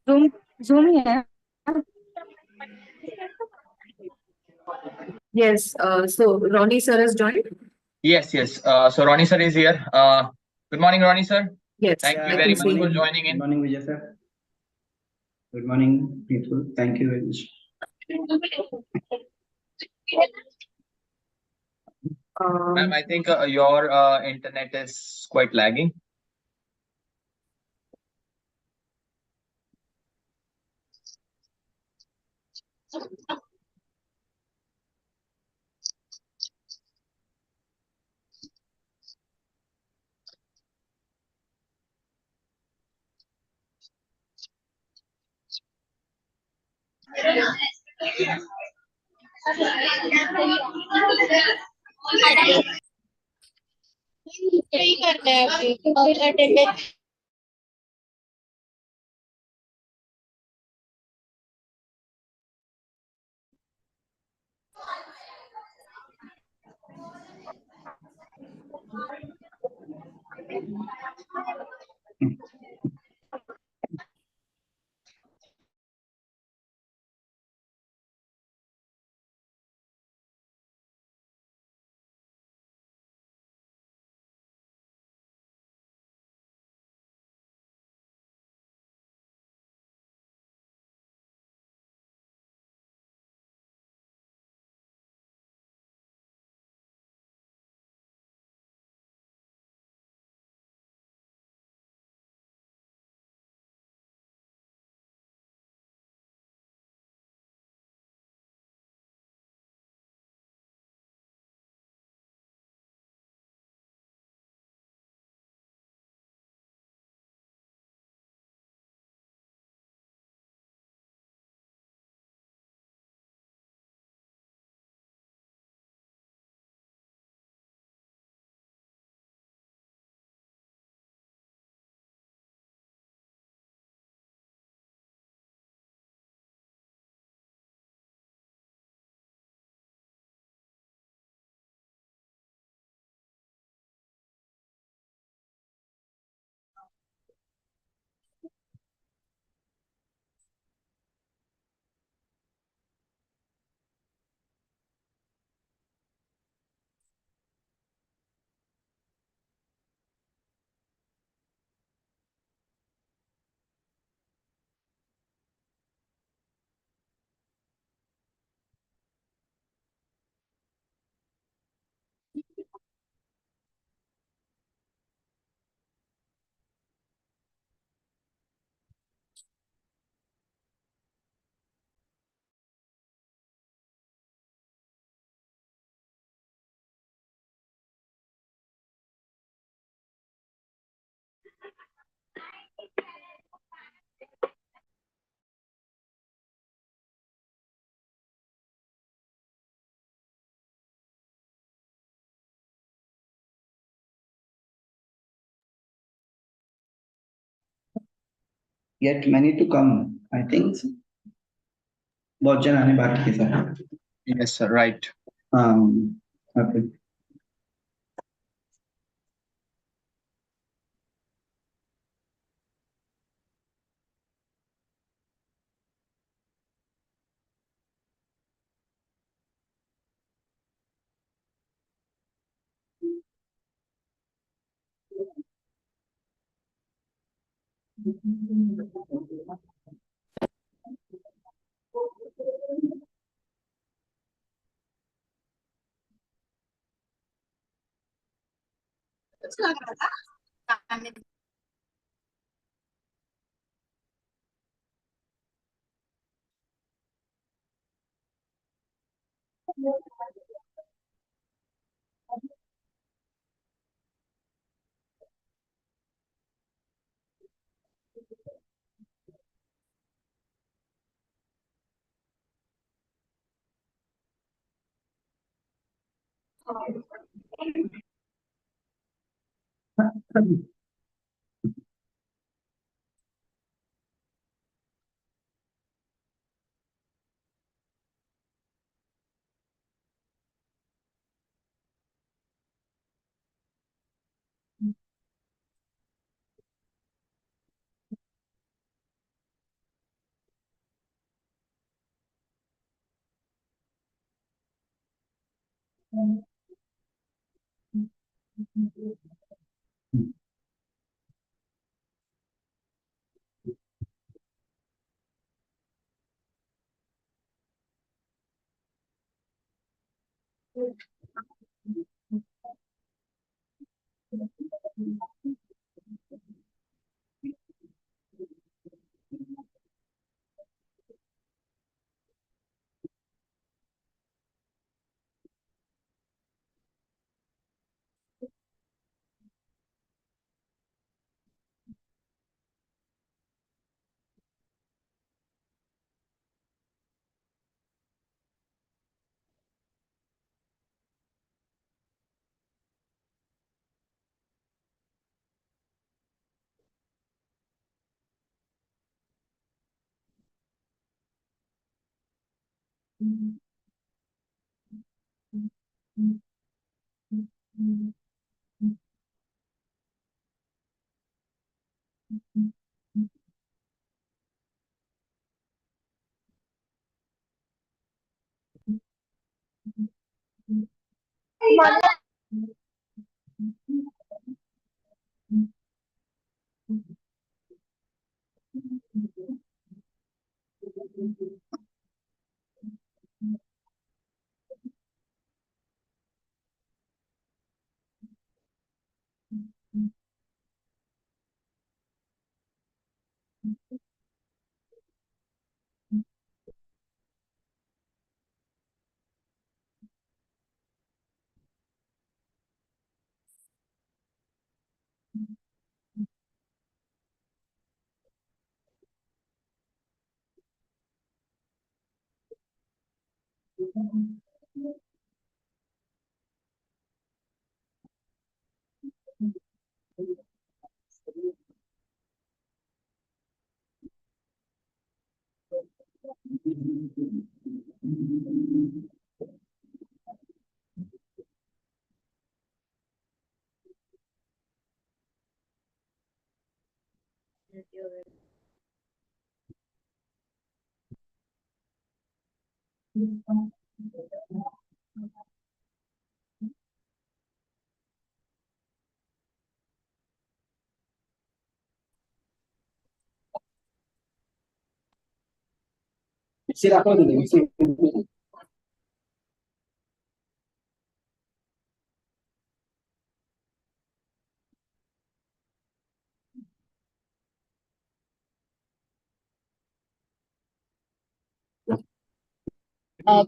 Zoom, Zoom ही है. Yes. So Ronnie sir has joined. Yes, yes. So Ronnie sir is here. Good morning, Ronnie sir. Yes, Thank you I very can much see for him. joining Good in. morning, Vijay sir. Good morning, people. Thank you very much. Ma'am, I think your internet is quite lagging. यही करना है अभी और attendance Yet many to come. I think बहुत जन आने बाकी है sir. Yes, sir. Right. Okay.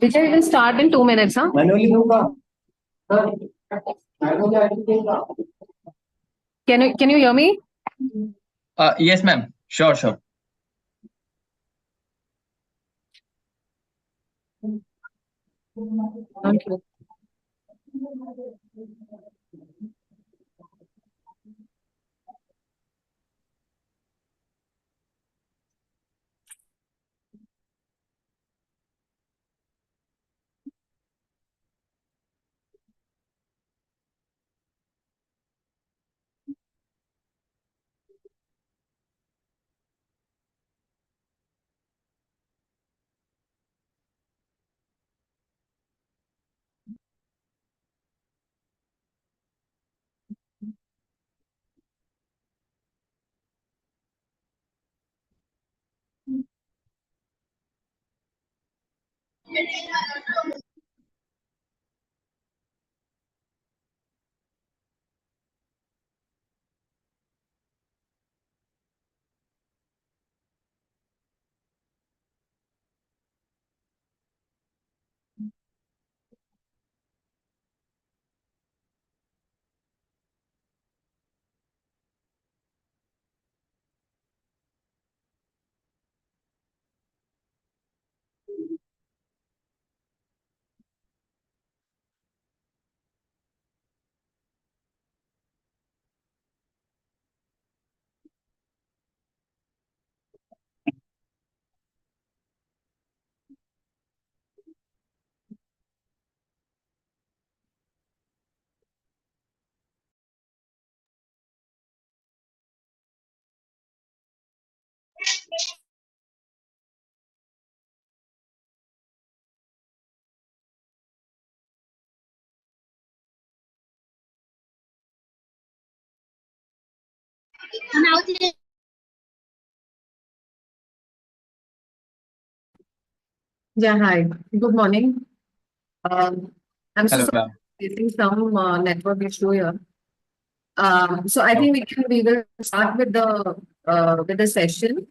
Vijay will start in 2 minutes, huh? Can you hear me? Yes, ma'am. Sure, sure. Thank you. Now, Yeah, hi. Good morning. I'm so Hello, sorry ma'am. facing some network issue here. So I No. think we will start with the session.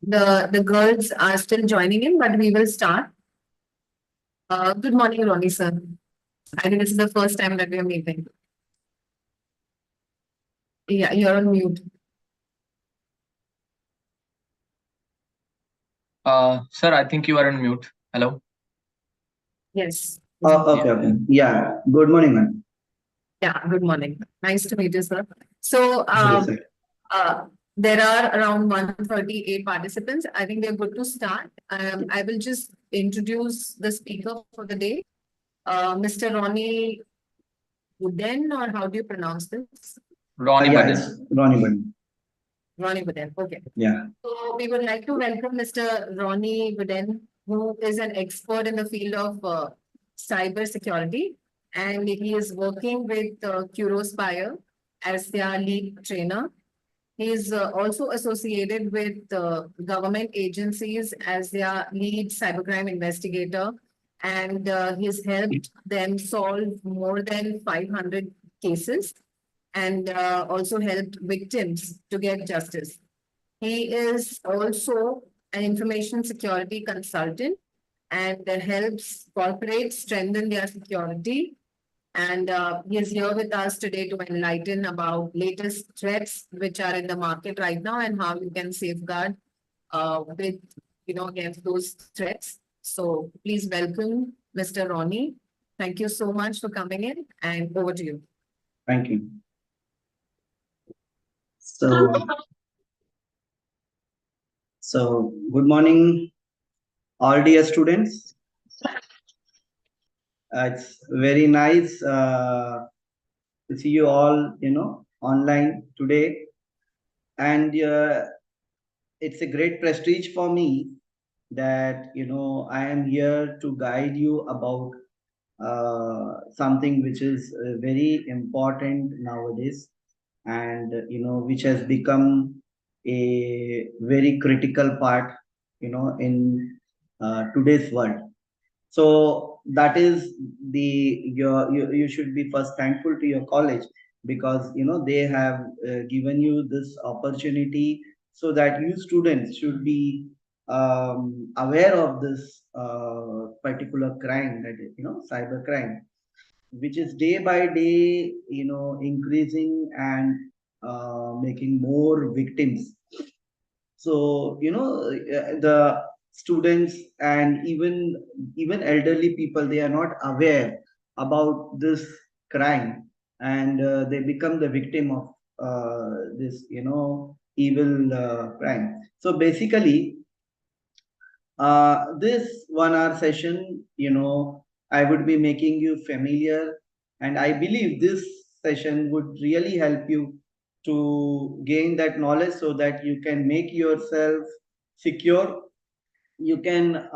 The girls are still joining in, but we will start. Good morning, Ronnie sir. I think this is the first time that we are meeting. Yeah, you're on mute. Sir, I think you are on mute. Hello. Yes. Okay, okay. Yeah. Good morning, ma'am. Yeah, good morning. Nice to meet you, sir. So, Hello, sir. there are around 138 participants. I think they're good to start. I will just introduce the speaker for the day, Mr. Ronnie Wooden, or how do you pronounce this? Ronnie Yeah, Badan. it's Ronnie Bunny. Ronnie Wooden. Okay. Yeah. So we would like to welcome Mr. Ronnie Wooden, who is an expert in the field of cyber security, and he is working with Curospire as their lead trainer. He is also associated with government agencies as their lead cybercrime investigator, and he's helped them solve more than 500 cases and also helped victims to get justice. He is also an information security consultant and helps corporates strengthen their security. And he is here with us today to enlighten about latest threats which are in the market right now and how you can safeguard with against those threats. So please welcome Mr. Ronnie. Thank you so much for coming in, and over to you. Thank you. So good morning, all dear students. It's very nice to see you all, online today. And it's a great prestige for me that, I am here to guide you about something which is very important nowadays, and which has become a very critical part in today's world. So that is you should be first thankful to your college, because they have given you this opportunity, so that you students should be aware of this particular crime, that is cyber crime, which is day by day increasing and making more victims. So the students and even elderly people, they are not aware about this crime, and they become the victim of this evil crime. So basically, this 1 hour session, I would be making you familiar, and I believe this session would really help you to gain that knowledge, so that you can make yourself secure. You can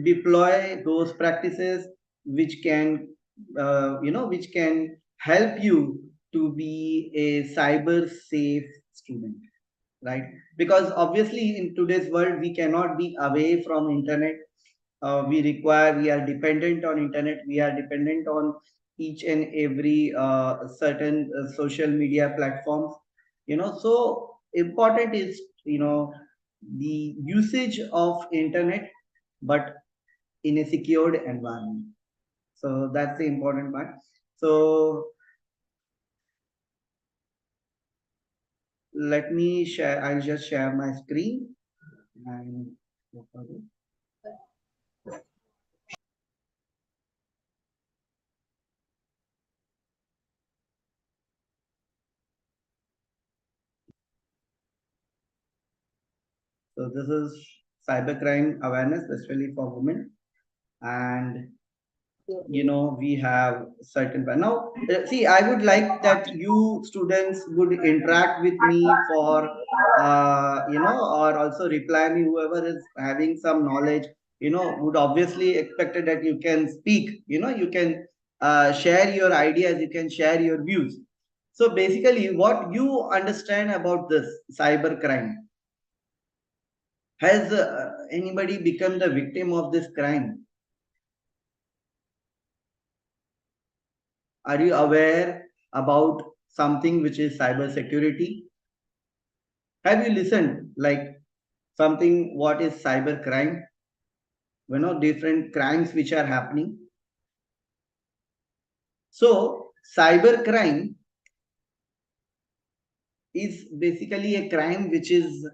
deploy those practices which can which can help you to be a cyber safe student, right? Because obviously in today's world we cannot be away from internet. We are dependent on internet, we are dependent on each and every certain social media platforms. So important is the usage of internet, but in a secured environment. So that's the important part. So let me share, I'll just share my screen. And so this is cybercrime awareness, especially for women. And we have certain now see, I would like that you students would interact with me for or also reply me, whoever is having some knowledge would obviously expected that you can speak, you can share your ideas, you can share your views. So basically, what you understand about this cyber crime? Has anybody become the victim of this crime? Are you aware about something which is cyber security? Have you listened like something what is cyber crime? You know, different crimes which are happening. So cyber crime is basically a crime which is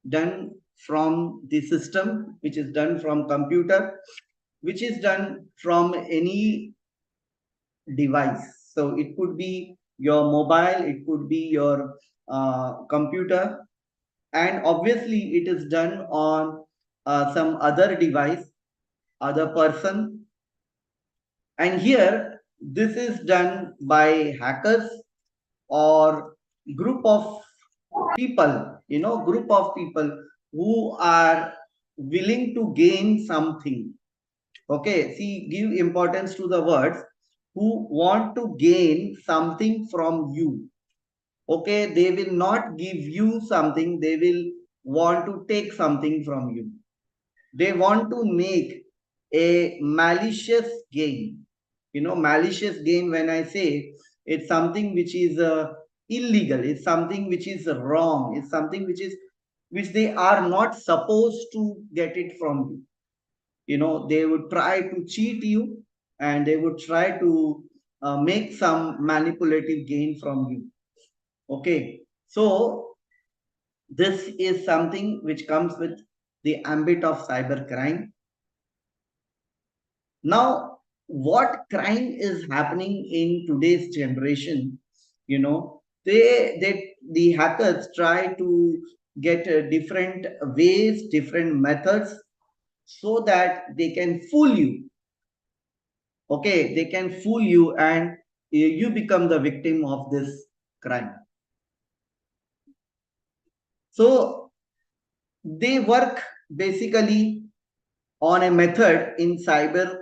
done from the system, which is done from computer, which is done from any device. So it could be your mobile, it could be your computer, and obviously it is done on some other device, other person. And here, this is done by hackers or group of people, group of people who are willing to gain something. Okay, see, give importance to the words who want to gain something from you. Okay, they will not give you something, they will want to take something from you. They want to make a malicious gain. Malicious gain, when I say, it's something which is illegal, it's something which is wrong, it's something which they are not supposed to get it from you. They would try to cheat you, and they would try to make some manipulative gain from you. Okay, so this is something which comes with the ambit of cyber crime. Now, what crime is happening in today's generation? The hackers try to get different ways, different methods, so that they can fool you. Okay, they can fool you, and you become the victim of this crime. So they work basically on a method in cyber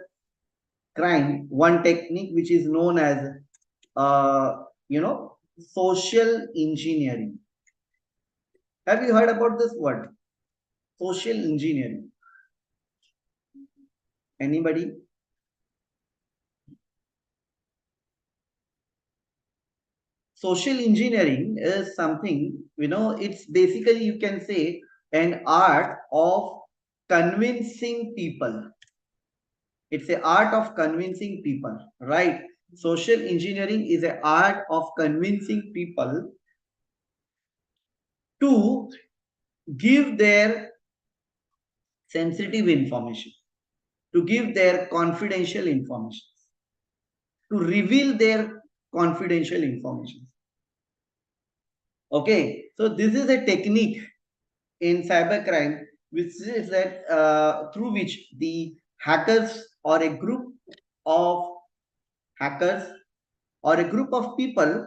crime, one technique which is known as social engineering. Have you heard about this word, social engineering? Anybody? Social engineering is something, it's basically, you can say, an art of convincing people. It's an art of convincing people, right? Social engineering is an art of convincing people to give their sensitive information, to give their confidential information, to reveal their confidential information. Okay, so this is a technique in cybercrime, which is that through which the hackers or a group of hackers or a group of people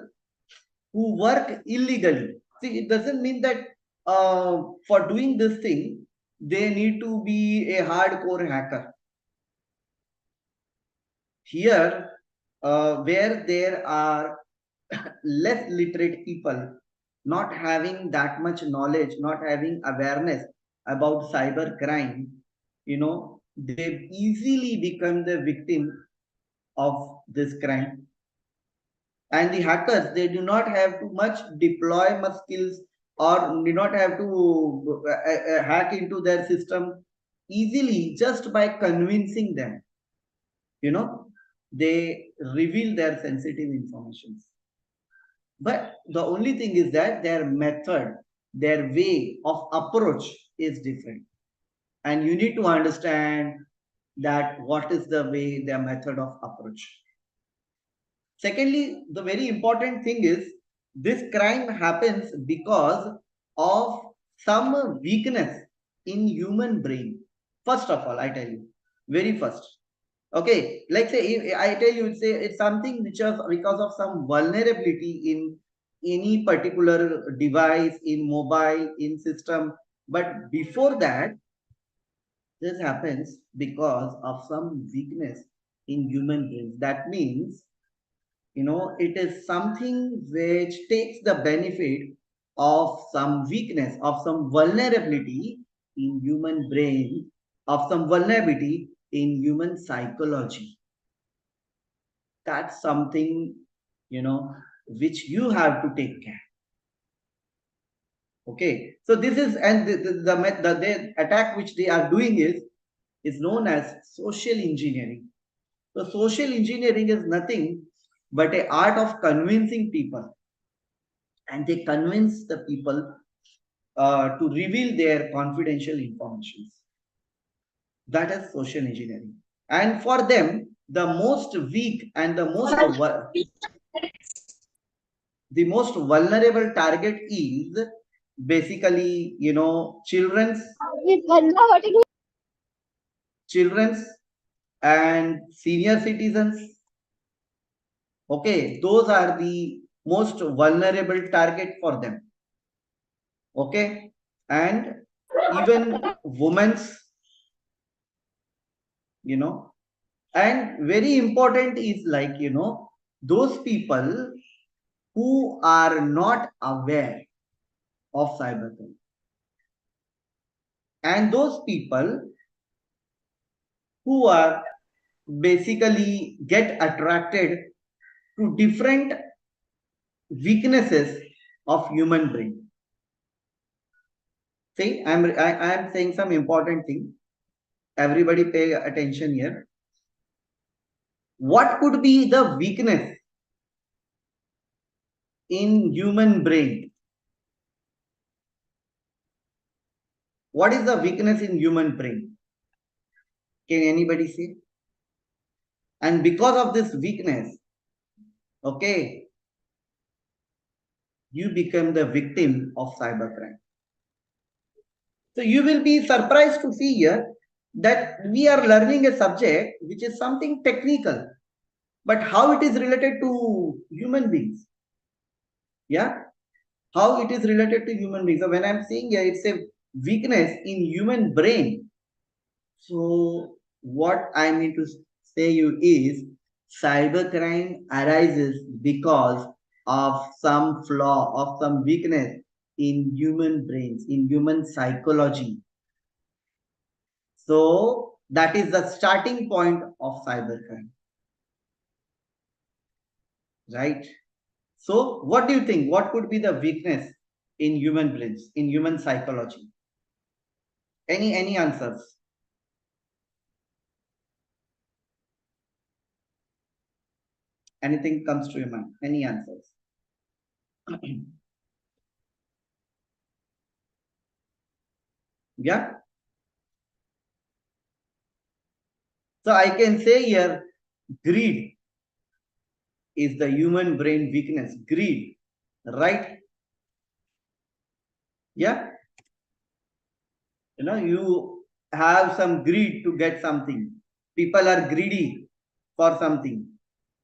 who work illegally. See, it doesn't mean that for doing this thing, they need to be a hardcore hacker. Here, where there are less literate people, not having that much knowledge, not having awareness about cyber crime, they easily become the victim of this crime. And the hackers, they do not have too much deployment skills, or do not have to hack into their system easily, just by convincing them. They reveal their sensitive information. But the only thing is that their method, their way of approach is different. And you need to understand that what is the way, their method of approach. Secondly, the very important thing is this crime happens because of some weakness in human brain. First of all, I tell you, very first. Okay, like say, I tell you, it's something which is because of some vulnerability in any particular device, in mobile, in system. But before that, this happens because of some weakness in human brains. That means, it is something which takes the benefit of some weakness, of some vulnerability in human brain, of some vulnerability in human psychology. That's something, which you have to take care. Okay, so this is, and the attack which they are doing is known as social engineering. So social engineering is nothing but a art of convincing people, and they convince the people to reveal their confidential information. That is social engineering. And for them, the most weak and the most vulnerable target is basically, children's and senior citizens. Okay, those are the most vulnerable target for them. Okay, and even women's, and very important is like, those people who are not aware of cybercrime, and those people who are basically get attracted to different weaknesses of human brain. See, I'm saying some important thing. Everybody pay attention here. What could be the weakness in human brain? What is the weakness in human brain? Can anybody say? And because of this weakness, okay, you become the victim of cybercrime. So you will be surprised to see here that we are learning a subject which is something technical, but how it is related to human beings. Yeah, how it is related to human beings. So when I'm saying here, it's a weakness in human brain. So what I mean to say you is cybercrime arises because of some flaw, of some weakness in human brains, in human psychology. So that is the starting point of cybercrime. Right? So what do you think? What could be the weakness in human brains, in human psychology? Any answers? Anything comes to your mind? Any answers? Yeah. So I can say here, greed is the human brain weakness. Greed, right? Yeah. You have some greed to get something. People are greedy for something,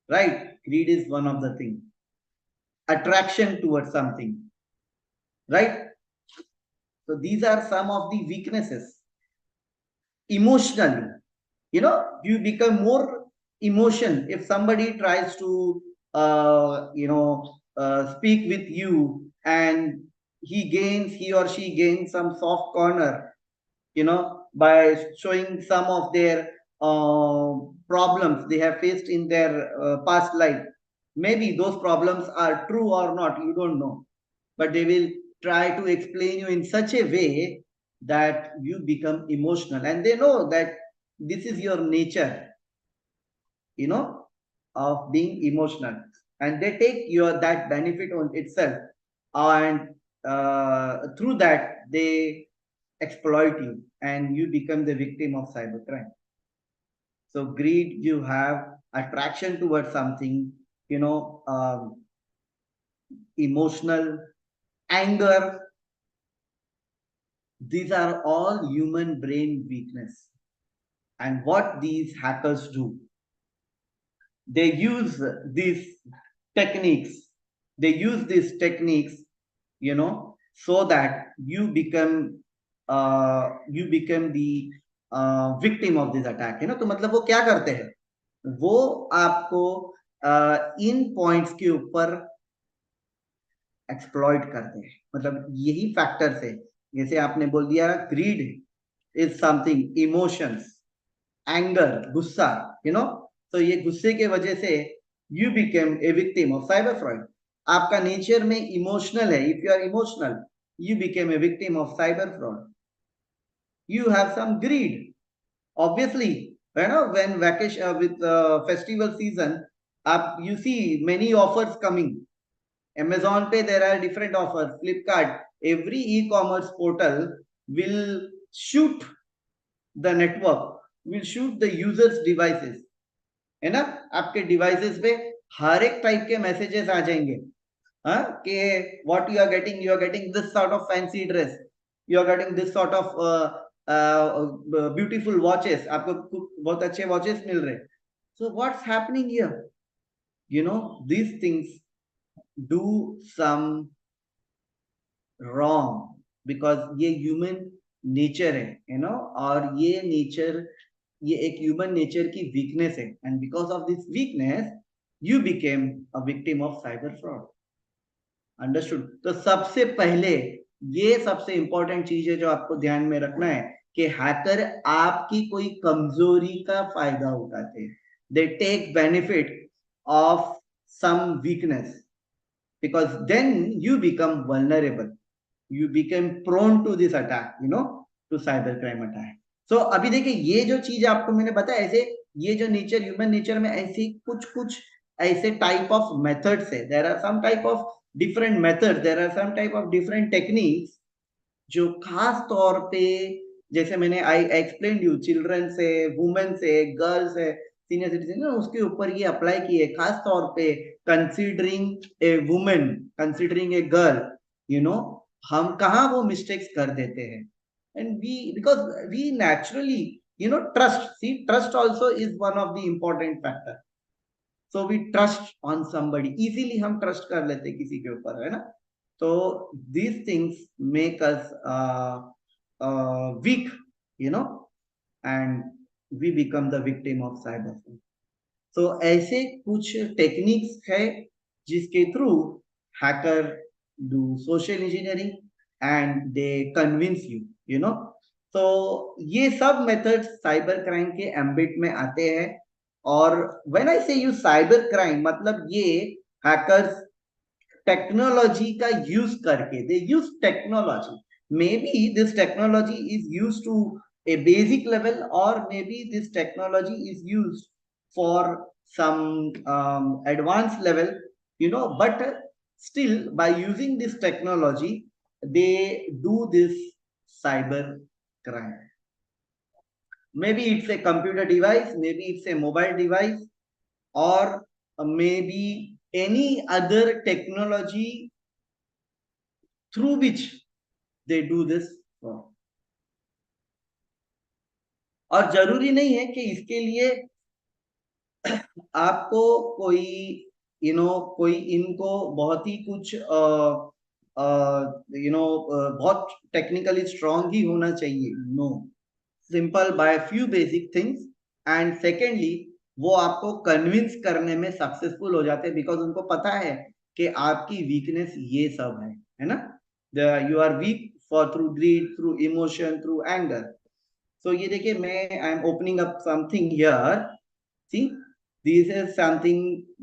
right? Greed is one of the things. Attraction towards something, right? So these are some of the weaknesses. Emotionally, you become more emotion if somebody tries to speak with you, and he or she gains some soft corner, by showing some of their problems they have faced in their past life. Maybe those problems are true or not, you don't know, but they will try to explain you in such a way that you become emotional, and they know that this is your nature, of being emotional, and they take your that benefit on itself, and through that they exploit you, and you become the victim of cybercrime. So greed, you have attraction towards something, emotional, anger. These are all human brain weakness. And what these hackers do, they use these techniques. They use these techniques, so that you become the victim of this attack. तो मतलब वो क्या करते हैं? वो आपको इन points के ऊपर एक्सप्लॉइट करते हैं। मतलब यही फैक्टर्स है, जैसे आपने बोल दिया greed is something, emotions, anger, गुस्सा, तो ये गुस्से के वजह से you became a victim of cyber fraud. आपका नेचर में इमोशनल है, if you are emotional you became a victim of cyber fraud. You have some greed, obviously, when vacation with festival season, you see many offers coming. Amazon pay, there are different offers. Flipkart, every e-commerce portal will shoot the network, will shoot the users devices, है ना? आपके devices पे हर एक type के messages आ जाएंगे, हाँ, कि what you are getting this sort of fancy dress, you are getting this sort of beautiful watches, आपको बहुत अच्छे watches मिल रहे। So what's happening here? These things do some wrong because ये human nature है, और ये nature, ये एक human nature की weakness है, and because of this weakness you became a victim of cyber fraud. Understood. तो सबसे पहले ये सबसे इंपॉर्टेंट चीज है जो आपको ध्यान में रखना है कि हैकर आपकी कोई कमजोरी का फायदा उठाते हैं। They take benefit of some weakness, because then you become vulnerable, you become prone to this attack, to cyber crime attack. So अभी देखिए ये जो चीज आपको मैंने बताया, ऐसे ये जो नेचर, ह्यूमन नेचर में ऐसी कुछ ऐसे टाइप ऑफ मेथड्स है, there are some type of different methods, there are some type of different techniques जो खास तौर पे, जैसे मैंने आई एक्सप्लेन यू, चिल्ड्रन से, वुमेन से, गर्ल्स है, सीनियर सिटीजन, उसके ऊपर ये अप्लाई किए, खास तौर पे considering A women, considering a girl, हम कहाँ वो मिस्टेक्स कर देते हैं। And we, because we naturally trust, see trust also is one of the important factor. So we trust on somebody, easily हम trust कर लेते किसी के ऊपर, है ना? तो these things make us weak, and we become the victim of cyber fraud. So ऐसे कुछ techniques है जिसके through hacker do social engineering and they convince you, तो ये सब methods cyber crime के ambit में आते हैं। और when I say you cyber crime, मतलब ये hackers टेक्नोलॉजी का यूज करके, they use technology, maybe this technology is used to a basic level, or maybe this technology is used for some advanced level, but still by using this technology they do this cyber crime. Maybe it's a computer device, maybe it's a mobile device, or maybe any other technology through which they do this fraud. और जरूरी नहीं है कि इसके लिए आपको कोई कोई इनको बहुत ही कुछ बहुत टेक्निकली स्ट्रांग ही होना चाहिए। No, simple by few basic things, and secondly वो आपको कन्विंस करने में सक्सेसफुल हो जाते हैं, बिकॉज उनको पता है कि आपकी वीकनेस ये सब है ना? You are weak for through greed, through emotion, through anger. So ये देखिए, मैं I am opening up something here, see this is something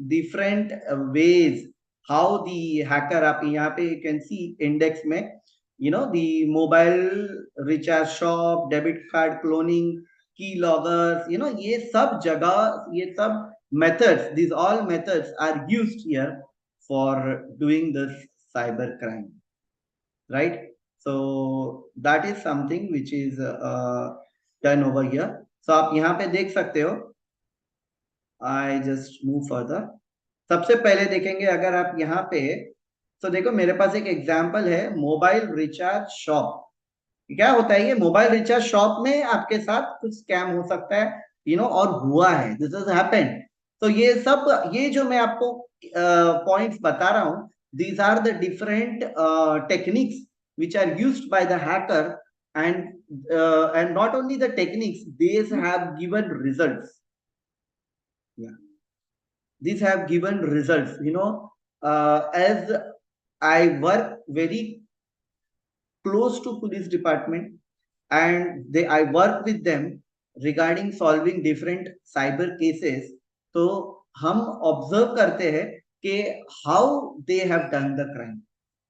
different ways how the hacker, आप यहाँ पे यू कैन सी इंडेक्स में, the mobile recharge shop, debit card cloning, key loggers, ये सब जगह, ये सब methods, these all methods are used here for doing this cyber crime, right? So that is something which is done over here. So आप यहाँ पे देख सकते हो, I just move further. सबसे पहले देखेंगे, अगर आप यहाँ पे, तो देखो मेरे पास एक एग्जांपल है, मोबाइल रिचार्ज शॉप। क्या होता है ये मोबाइल रिचार्ज शॉप में आपके साथ कुछ स्कैम हो सकता है, और हुआ है, दिस हैज हैपेंड। तो ये सब, ये जो मैं आपको पॉइंट्स बता रहा हूं, these are the different techniques which are used by the hacker, and not only the techniques, these have given results, Yeah, these have given results. As I work very close to police department, and I work with them regarding solving different cyber cases. तो हम observe करते हैं कि how they have done the crime.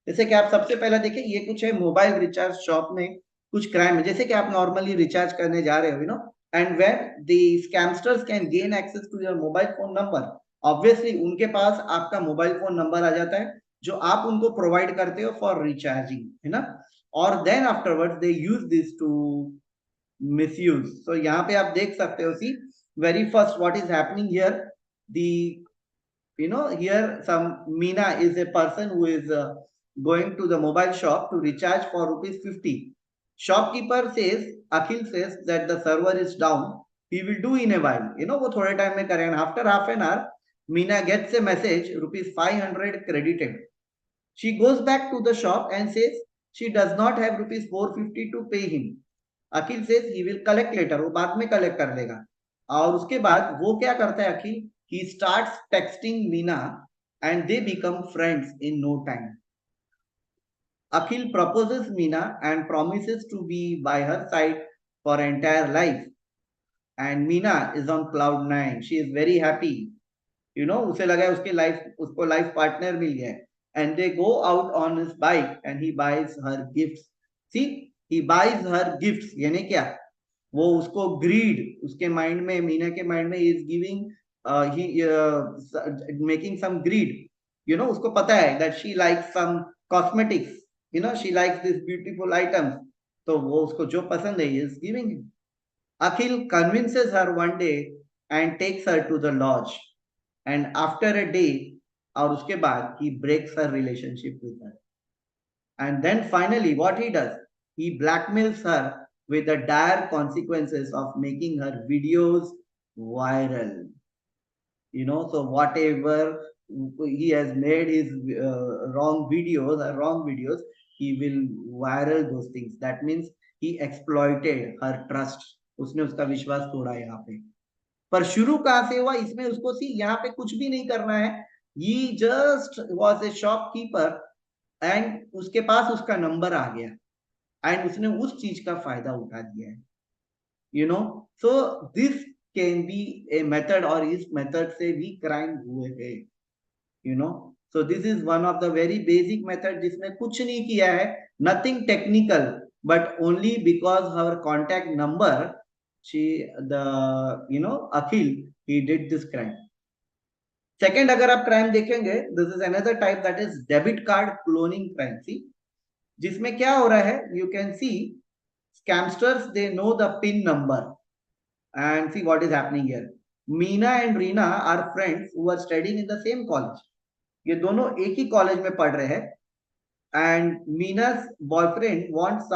जैसे कि आप सबसे पहले देखिए, ये कुछ है मोबाइल रिचार्ज शॉप में कुछ क्राइम है. जैसे कि आप नॉर्मली रिचार्ज करने जा रहे हो, and when the scamsters can gain access to your mobile phone number, obviously उनके पास आपका मोबाइल फोन नंबर आ जाता है जो आप उनको प्रोवाइड करते हो फॉर रिचार्जिंग, है ना. और then afterwards they use this to misuse. So यहाँ पे आप देख सकते हो, see very first what is happening here, here some Meena is a person who is going to the mobile shop to recharge for ₹50. Shopkeeper says, Akhil says that the server is down, he will do in a while, वो थोड़े time में करें. After half an hour Meena gets a message, ₹500 credited. She goes back to the shop and says she does not have ₹450 to pay him. Akhil says he will collect later, वो बाद में collect कर लेगा. और उसके बाद वो क्या करता है अखिल, he starts texting Meena and they become friends in no time. Akhil proposes Meena and promises to be by her side for entire life, and Meena is on cloud 9. She is very happy, उसे लगा उसको life partner मिल गया. And they go out on his bike and he buys her gifts. See, he buys her gifts. यानी क्या, वो उसको greed, उसके mind में, मीना के माइंड में, is giving making some greed. उसको पता है that she likes some cosmetics, she likes this beautiful items, तो वो उसको जो पसंद है, he is giving him. Akhil convinces her one day and takes her to the lodge, and after a day, और उसके बाद he breaks her relationship with her. And then finally what he does, he blackmails her with the dire consequences of making her videos viral. So whatever he has made his wrong videos, he will viral those things. That means he exploited her trust. उसने उसका विश्वास तोड़ा यहाँ पे. पर शुरू कहां से हुआ इसमें, उसको यहाँ पे कुछ भी नहीं करना है. He just was a shopkeeper and उसके पास उसका नंबर आ गया and उसने उस चीज का फायदा उठा दिया है. So this can be a method, और इस मेथड से भी क्राइम हुए हैं. So this is one of the very basic method जिसमें कुछ नहीं किया है, nothing technical, but only because her contact number, Akhil, he did this crime. Second, अगर आप क्राइम देखेंगे, this is another type, that is debit card cloning crime. See, जिसमें क्या हो रहा है, you can see scamsters, they know the PIN number, and see what is happening here. Meena and Reena are friends who are studying in the same college. ये दोनों एक ही college में पढ़ रहे हैं, and Meena's boyfriend wants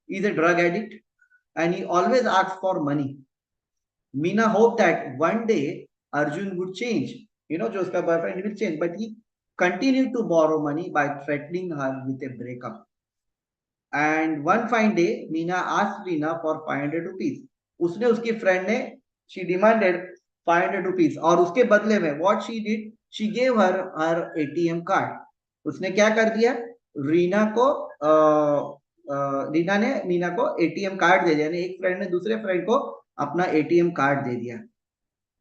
he's a drug addict and he always asks for money. Meena hoped that one day Arjun would change, जो उसका boyfriend will change, but he continued to borrow money by threatening her with a breakup. And one fine day Meena asked Reena for 500 rupees. उसने उसकी friend ने, she demanded 500 rupees, और उसके बदले में what she did, she gave her ATM card. उसने क्या कर दिया, रीना ने मीना को ATM कार्ड दे दिया. एक फ्रेंड ने दूसरे फ्रेंड को अपना ATM कार्ड दे दिया.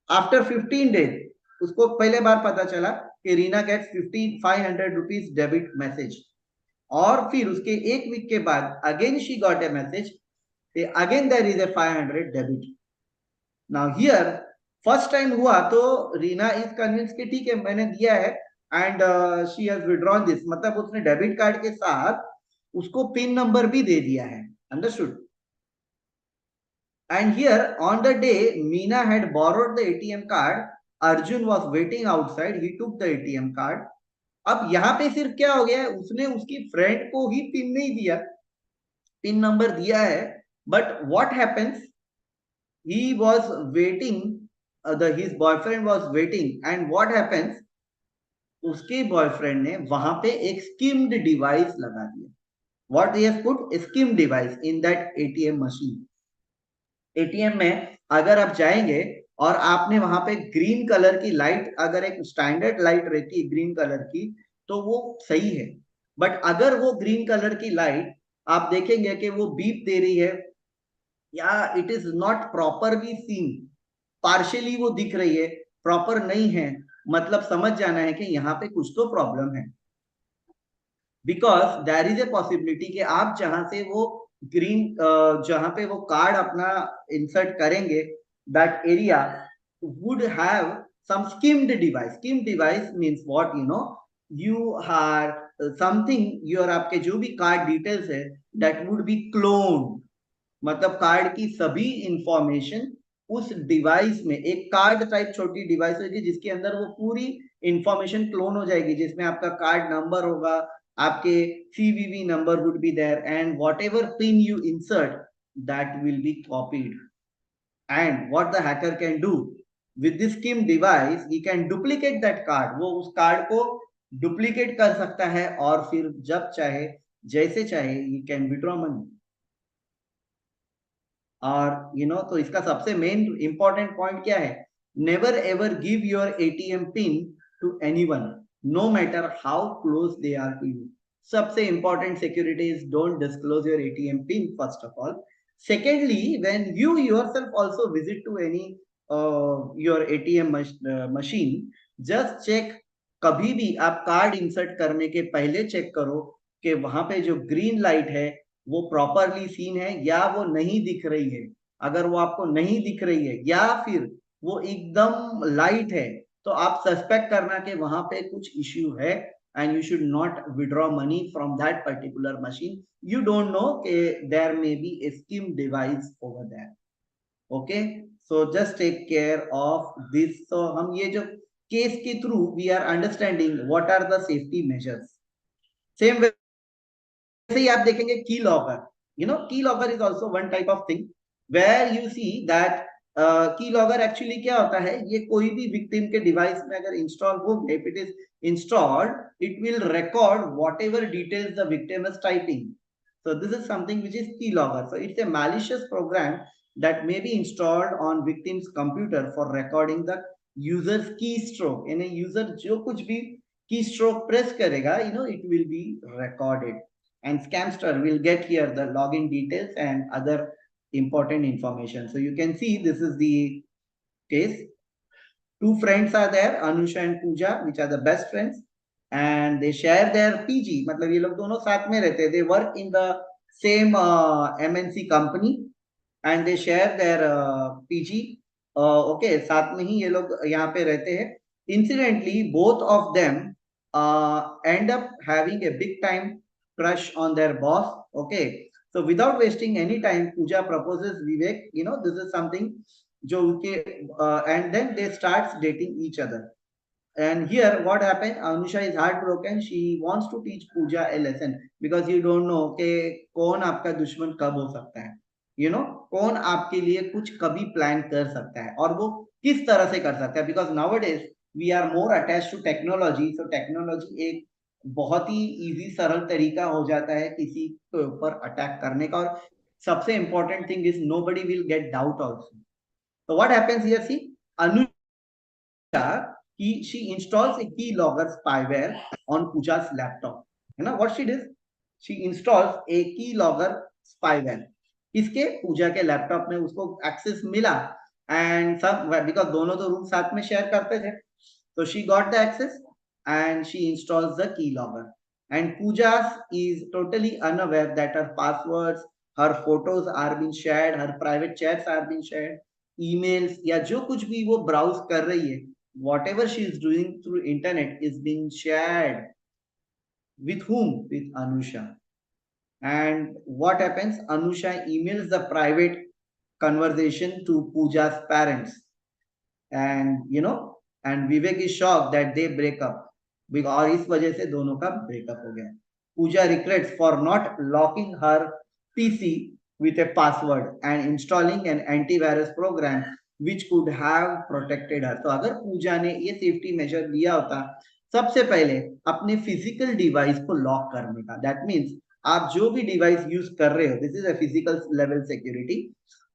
आफ्टर 15 days उसको पहले बार पता चला कि Reena gets 500 rupees debit message, और फिर उसके एक वीक के बाद again she got a message, again there is a 500 debit. Now here first time हुआ तो रीना इज कन्विंस कि ठीक है मैंने दिया है, and she has withdrawn this, मतलब उसने डेबिट कार्ड के साथ उसको पिन नंबर भी दे दिया है. Understood? And here on the day Meena had borrowed the ATM card, Arjun was waiting outside. He took the ATM card. अब यहाँ पे सिर्फ क्या हो गया है, उसने उसकी फ्रेंड को ही पिन नहीं दिया, पिन नंबर दिया है, but what happens, he was waiting, his boyfriend was waiting, and what happens, उसके बॉयफ्रेंड ने वहां पे एक skimmed device लगा दिया. What he has put? A skimmed device in that ATM machine. ATM में अगर आप जाएंगे और आपने वहां पे ग्रीन कलर की लाइट, अगर एक स्टैंडर्ड लाइट रहती है ग्रीन कलर की तो वो सही है, बट अगर वो ग्रीन कलर की लाइट आप देखेंगे कि वो बीप दे रही है या it is not properly seen, partially वो दिख रही है, प्रॉपर नहीं है, मतलब समझ जाना है कि यहाँ पे कुछ तो प्रॉब्लम है। Because there is a possibility कि आप जहां से वो ग्रीन जहां पे वो कार्ड अपना इंसर्ट करेंगे, that area would have some skimmed device. Skimmed device means what, you are something, your आपके जो भी कार्ड डिटेल्स है that would be cloned, मतलब कार्ड की सभी इंफॉर्मेशन उस डिवाइस में, एक कार्ड टाइप छोटी डिवाइस होगी जिसके अंदर वो पूरी इंफॉर्मेशन क्लोन हो जाएगी, जिसमें आपका कार्ड नंबर होगा, आपके CVV number would be there, and whatever pin you insert that will be copied. And what the hacker can do with this skim device, he can duplicate that card, वो उस card को duplicate कर सकता है और फिर जब चाहे जैसे चाहे ही कैन विड्रॉ मनी। और तो इसका सबसे मेन इंपॉर्टेंट पॉइंट क्या है, never ever give your ATM pin to anyone, no matter how close they are to you. सबसे important security is don't disclose your ATM pin first of all. Secondly, when you yourself also visit to any your ATM machine, just check, कभी भी आप card insert करने के पहले check करो कि वहां पे जो ग्रीन लाइट है वो प्रॉपरली सीन है या वो नहीं दिख रही है। अगर वो आपको नहीं दिख रही है या फिर वो एकदम लाइट है, तो आप सस्पेक्ट करना कि वहां पे कुछ इश्यू है, and you should not withdraw money from that particular machine. You don't know कि there may be a skim device over there. Okay, so just take care of this. So हम ये जो केस के through we are understanding what are the safety measures. Same वैसे ही आप देखेंगे key logger, key logger is also one type of thing where you see that key logger actually क्या होता है, ये कोई भी विक्टिम के डिवाइस में अगर इंस्टॉल हो गए, if it is installed it will record what ever details the victim is typing. So this is something which is keylogger. So it's a malicious program that may be installed on victim's computer for recording the user's keystroke. यानी user जो कुछ भी keystroke press करेगा, it will be recorded. And scamster will get here the login details and other important information. So you can see this is the case. Two friends are there, Anusha and Pooja, which are the best friends, and they share their PG. मतलब ये लोग दोनों साथ में रहते हैं. They work in the same MNC company and they share their PG. Okay, साथ में ही ये लोग यहाँ पे रहते हैं. Incidentally, both of them end up having a big time crush on their boss. Okay, so without wasting any time, Pooja proposes Vivek. This is something जो उनके and then they starts dating each other. And here what happened, Anusha is heartbroken. She wants to teach Pooja a lesson because you don't know कि कौन आपका दुश्मन कब हो सकता है, कौन आपके लिए कुछ कभी प्लान कर सकता है और वो किस तरह से कर सकता है। Because nowadays we are more attached to technology, so technology एक बहुत ही इजी सरल तरीका हो जाता है किसी के ऊपर अटैक करने का, और सबसे important thing is nobody will get doubt also. So what happens here, see, Anusha, she installs a keylogger spyware on Pooja's laptop. What she does? She installs a keylogger spyware. इसके पूजा के laptop में उसको access मिला, and सब because दोनों तो room साथ में शेयर करते थे, so she got the access and she installs the keylogger. And Pooja is totally unaware that her passwords, her photos are being shared, her private chats are being shared, emails या जो कुछ भी वो browse कर रही है, whatever she is doing through internet is being shared with whom? With Anusha. And what happens? Anusha emails the private conversation to Pooja's parents, and and Vivek is shocked that they break up, और इस वजह से दोनों का breakup हो गया. Pooja regrets for not locking her PC with a password and installing an antivirus program which could have protected her. तो अगर पूजा ने ये सेफ्टी मेजर लिया होता सबसे पहले अपने फिजिकल डिवाइस को लॉक करने का, दैट मीन्स आप जो भी डिवाइस यूज कर रहे हो, this is a physical level security,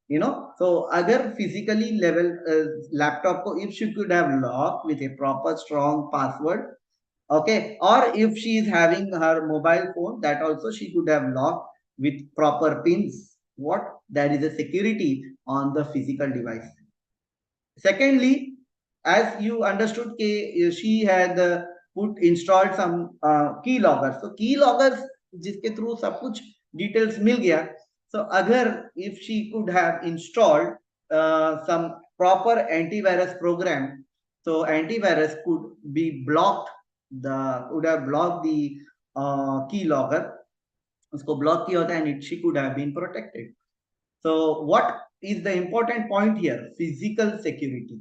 you know. So agar physically level laptop ko, if she could have locked with a proper strong password, okay, or if she is having her mobile phone, that also she could have locked with proper pins. What? That is a security on the physical device. Secondly, as you understood, she had put installed some keyloggers. So keyloggers, जिसके through सब कुछ details मिल गया. So अगर if she could have installed some proper antivirus program, so antivirus could be blocked, would have blocked the keylogger. उसको block किया होता and she could have been protected. So what is the important point here? Physical security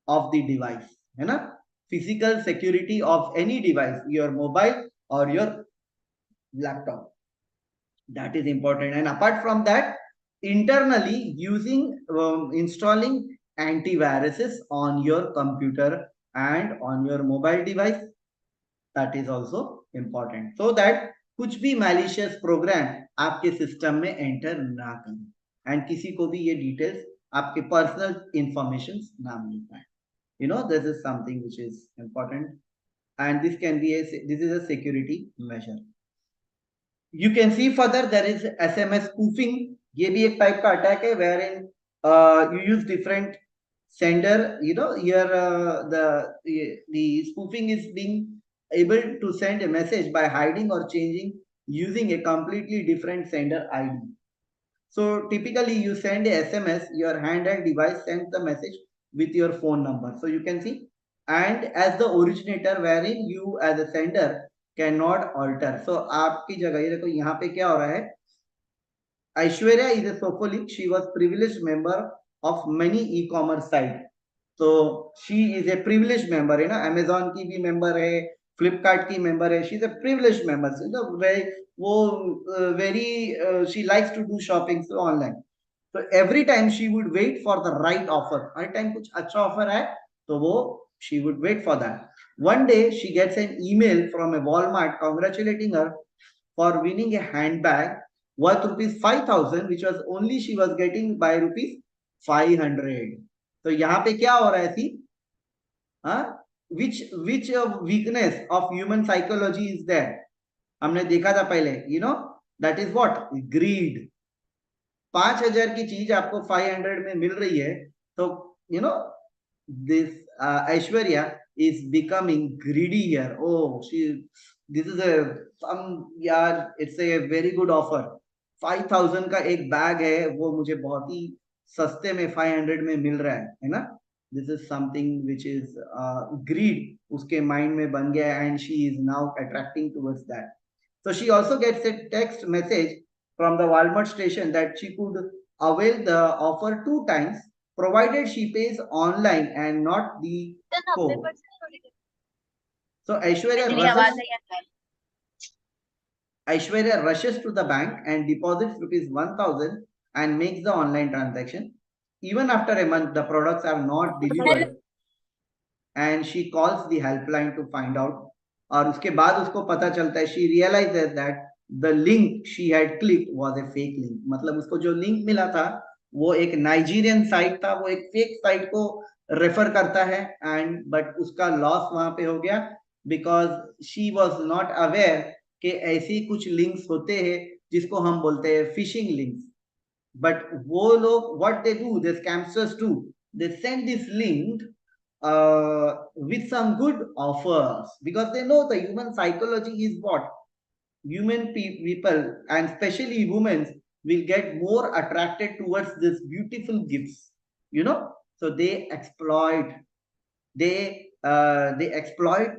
of the device, है ना? Physical security of any device, your mobile or your laptop. That is important. And apart from that, internally installing antiviruses on your computer and on your mobile device, that is also important, so that कुछ भी malicious program आपके system में enter ना करें and किसी को भी ये details आपके personal informations ना मिल पाए. You know, this is something which is important, and this is a security measure. You can see further there is SMS spoofing. ये भी एक type का attack है wherein you use different sender. You know, here the spoofing is being able to send a message by hiding or changing using a completely different sender ID. So typically you send a SMS, your handheld device sends the message with your phone number. So you can see, and as the originator wherein you as a sender cannot alter. So आपकी जगह ये देखो यहाँ पे क्या हो रहा है. Aishwarya is a Sofolic. She was privileged member of many e-commerce sites. So she is a privileged member, you know, Amazon की भी member है, Flipkart की member है. She's a privileged member. So, you know, she likes to do shopping so online. So every time she would wait for the right offer. Her time कुछ अच्छा offer है, तो वो she would wait for that. One day she gets an email from a Walmart congratulating her for winning a handbag worth rupees 5,000, which was only she was getting by rupees 500. तो यहाँ पे क्या हो रहा है थी? Which weakness of human psychology is there? हमने देखा था पहले, you know, that is what? Greed. 5,000 की चीज आपको 500 में मिल रही है, तो you know, this Aishwarya is becoming greedy here. Oh, this is it's a very good offer. 5,000 का एक बैग है, वो मुझे बहुत ही सस्ते में 500 में मिल रहा है ना? This is something which is greed उसके mind में बन गया, and she is now attracting towards that. So she also gets a text message from the Walmart station that she could avail the offer 2 times, provided she pays online and not the code. So Aishwarya rushes to the bank and deposits rupees 1,000 and makes the online transaction. Even after a month, the products are not delivered, and she calls the helpline to find out. और उसके बाद उसको पता चलता है, she realizes that the link she had clicked was a fake link. मतलब उसको जो link मिला था वो एक नाइजीरियन साइट था, वो एक फेक साइट को रेफर करता है, and but उसका लॉस वहां पे हो गया because she was not aware कि ऐसी कुछ लिंक्स होते हैं जिसको हम बोलते हैं फिशिंग लिंक्स. बट वो लोग what they do, the scamsters do, they send this link with some good offers because they know the human psychology is what human people and especially women will get more attracted towards this beautiful gifts, you know. So they exploit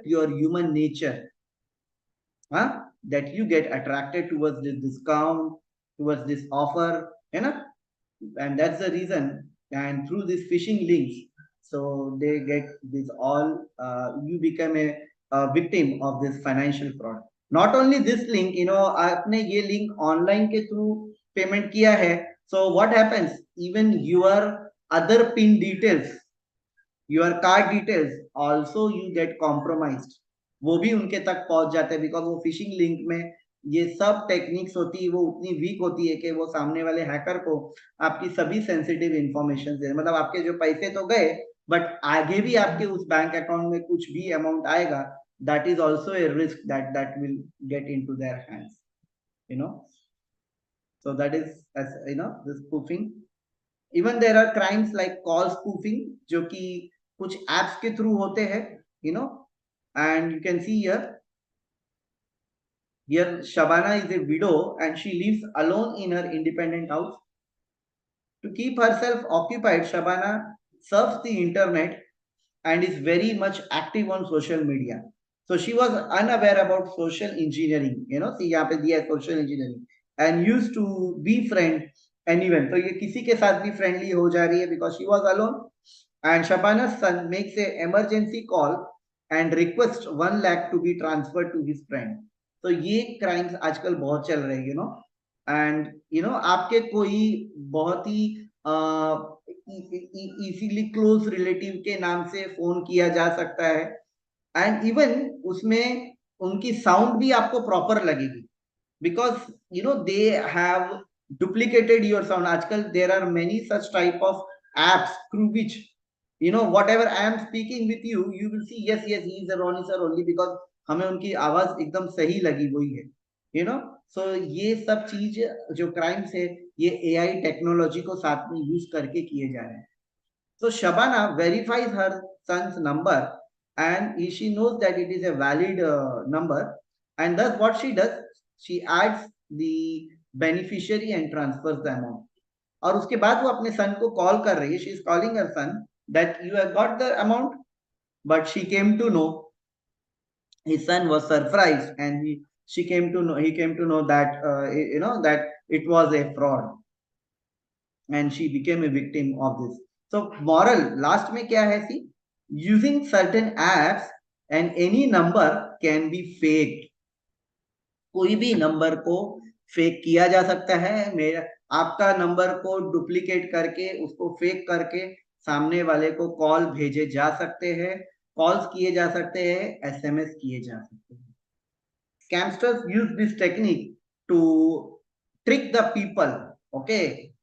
your human nature, that you get attracted towards this discount, towards this offer, you know, and that's the reason. And through these phishing links, so they get this all, you become a victim of this financial fraud. Not only this link, you know, आपने ये link online के through payment किया है, so what happens? Even your other PIN details, your card details also you get compromised. वो भी उनके तक पहुंच जाते हैं because वो phishing link में ये सब टेक्निक्स होती है वो उतनी वीक होती है कि वो सामने वाले हैकर को आपकी सभी सेंसिटिव इंफॉर्मेशन दे, मतलब आपके जो पैसे तो गए बट आगे भी आपके उस बैंक अकाउंट में कुछ भी अमाउंट आएगा, that is also a risk that will get into their hands, you know. So that is, as you know, this spoofing. Even there are crimes like call spoofing जो कि कुछ apps के through होते हैं, you know. And you can see here Shabana is a widow and she lives alone in her independent house. To keep herself occupied, Shabana surfs the internet and is very much active on social media. So she was unaware about social engineering, you know, see यहाँ पे दिया है social engineering, and used to befriend anyone. तो ये किसी के साथ भी friendly हो जा रही है because she was alone. And Shabana's son makes a emergency call and requests 1 lakh to be transferred to his friend. तो ये crimes आजकल बहुत चल रहे हैं, you know. And you know आपके कोई बहुत ही इजीली क्लोज रिलेटिव के नाम से फोन किया जा सकता है एंड इवन उसमें उनकी साउंड भी आपको प्रॉपर लगेगी because you know they have duplicated your sound. आजकल there are many such type of apps through which you know whatever I am speaking with you, you will see yes he is a Ronnie sir only because हमें उनकी आवाज एकदम सही लगी वही है, you know. So ये सब चीज जो क्राइम्स है ये AI टेक्नोलॉजी को साथ में यूज करके किए जा रहे हैं. So Shabana verifies her son's number and she knows that it is a valid number, and thus what she does, she adds the beneficiary and transfers the amount. और उसके बाद वो अपने सन को कॉल कर रही है, she is calling her son that you have got the amount, but she came to know, his son was surprised and he came to know that you know that it was a fraud and she became a victim of this. So moral last में क्या है सी, using certain apps and any number can be faked. कोई भी number को fake किया जा सकता है. मेरा आपका नंबर को डुप्लीकेट करके उसको फेक करके सामने वाले को कॉल भेजे जा सकते हैं, कॉल्स किए जा सकते हैं, एसएमएस किए जा सकते हैं. Scamsters use this technique to trick the people. Okay,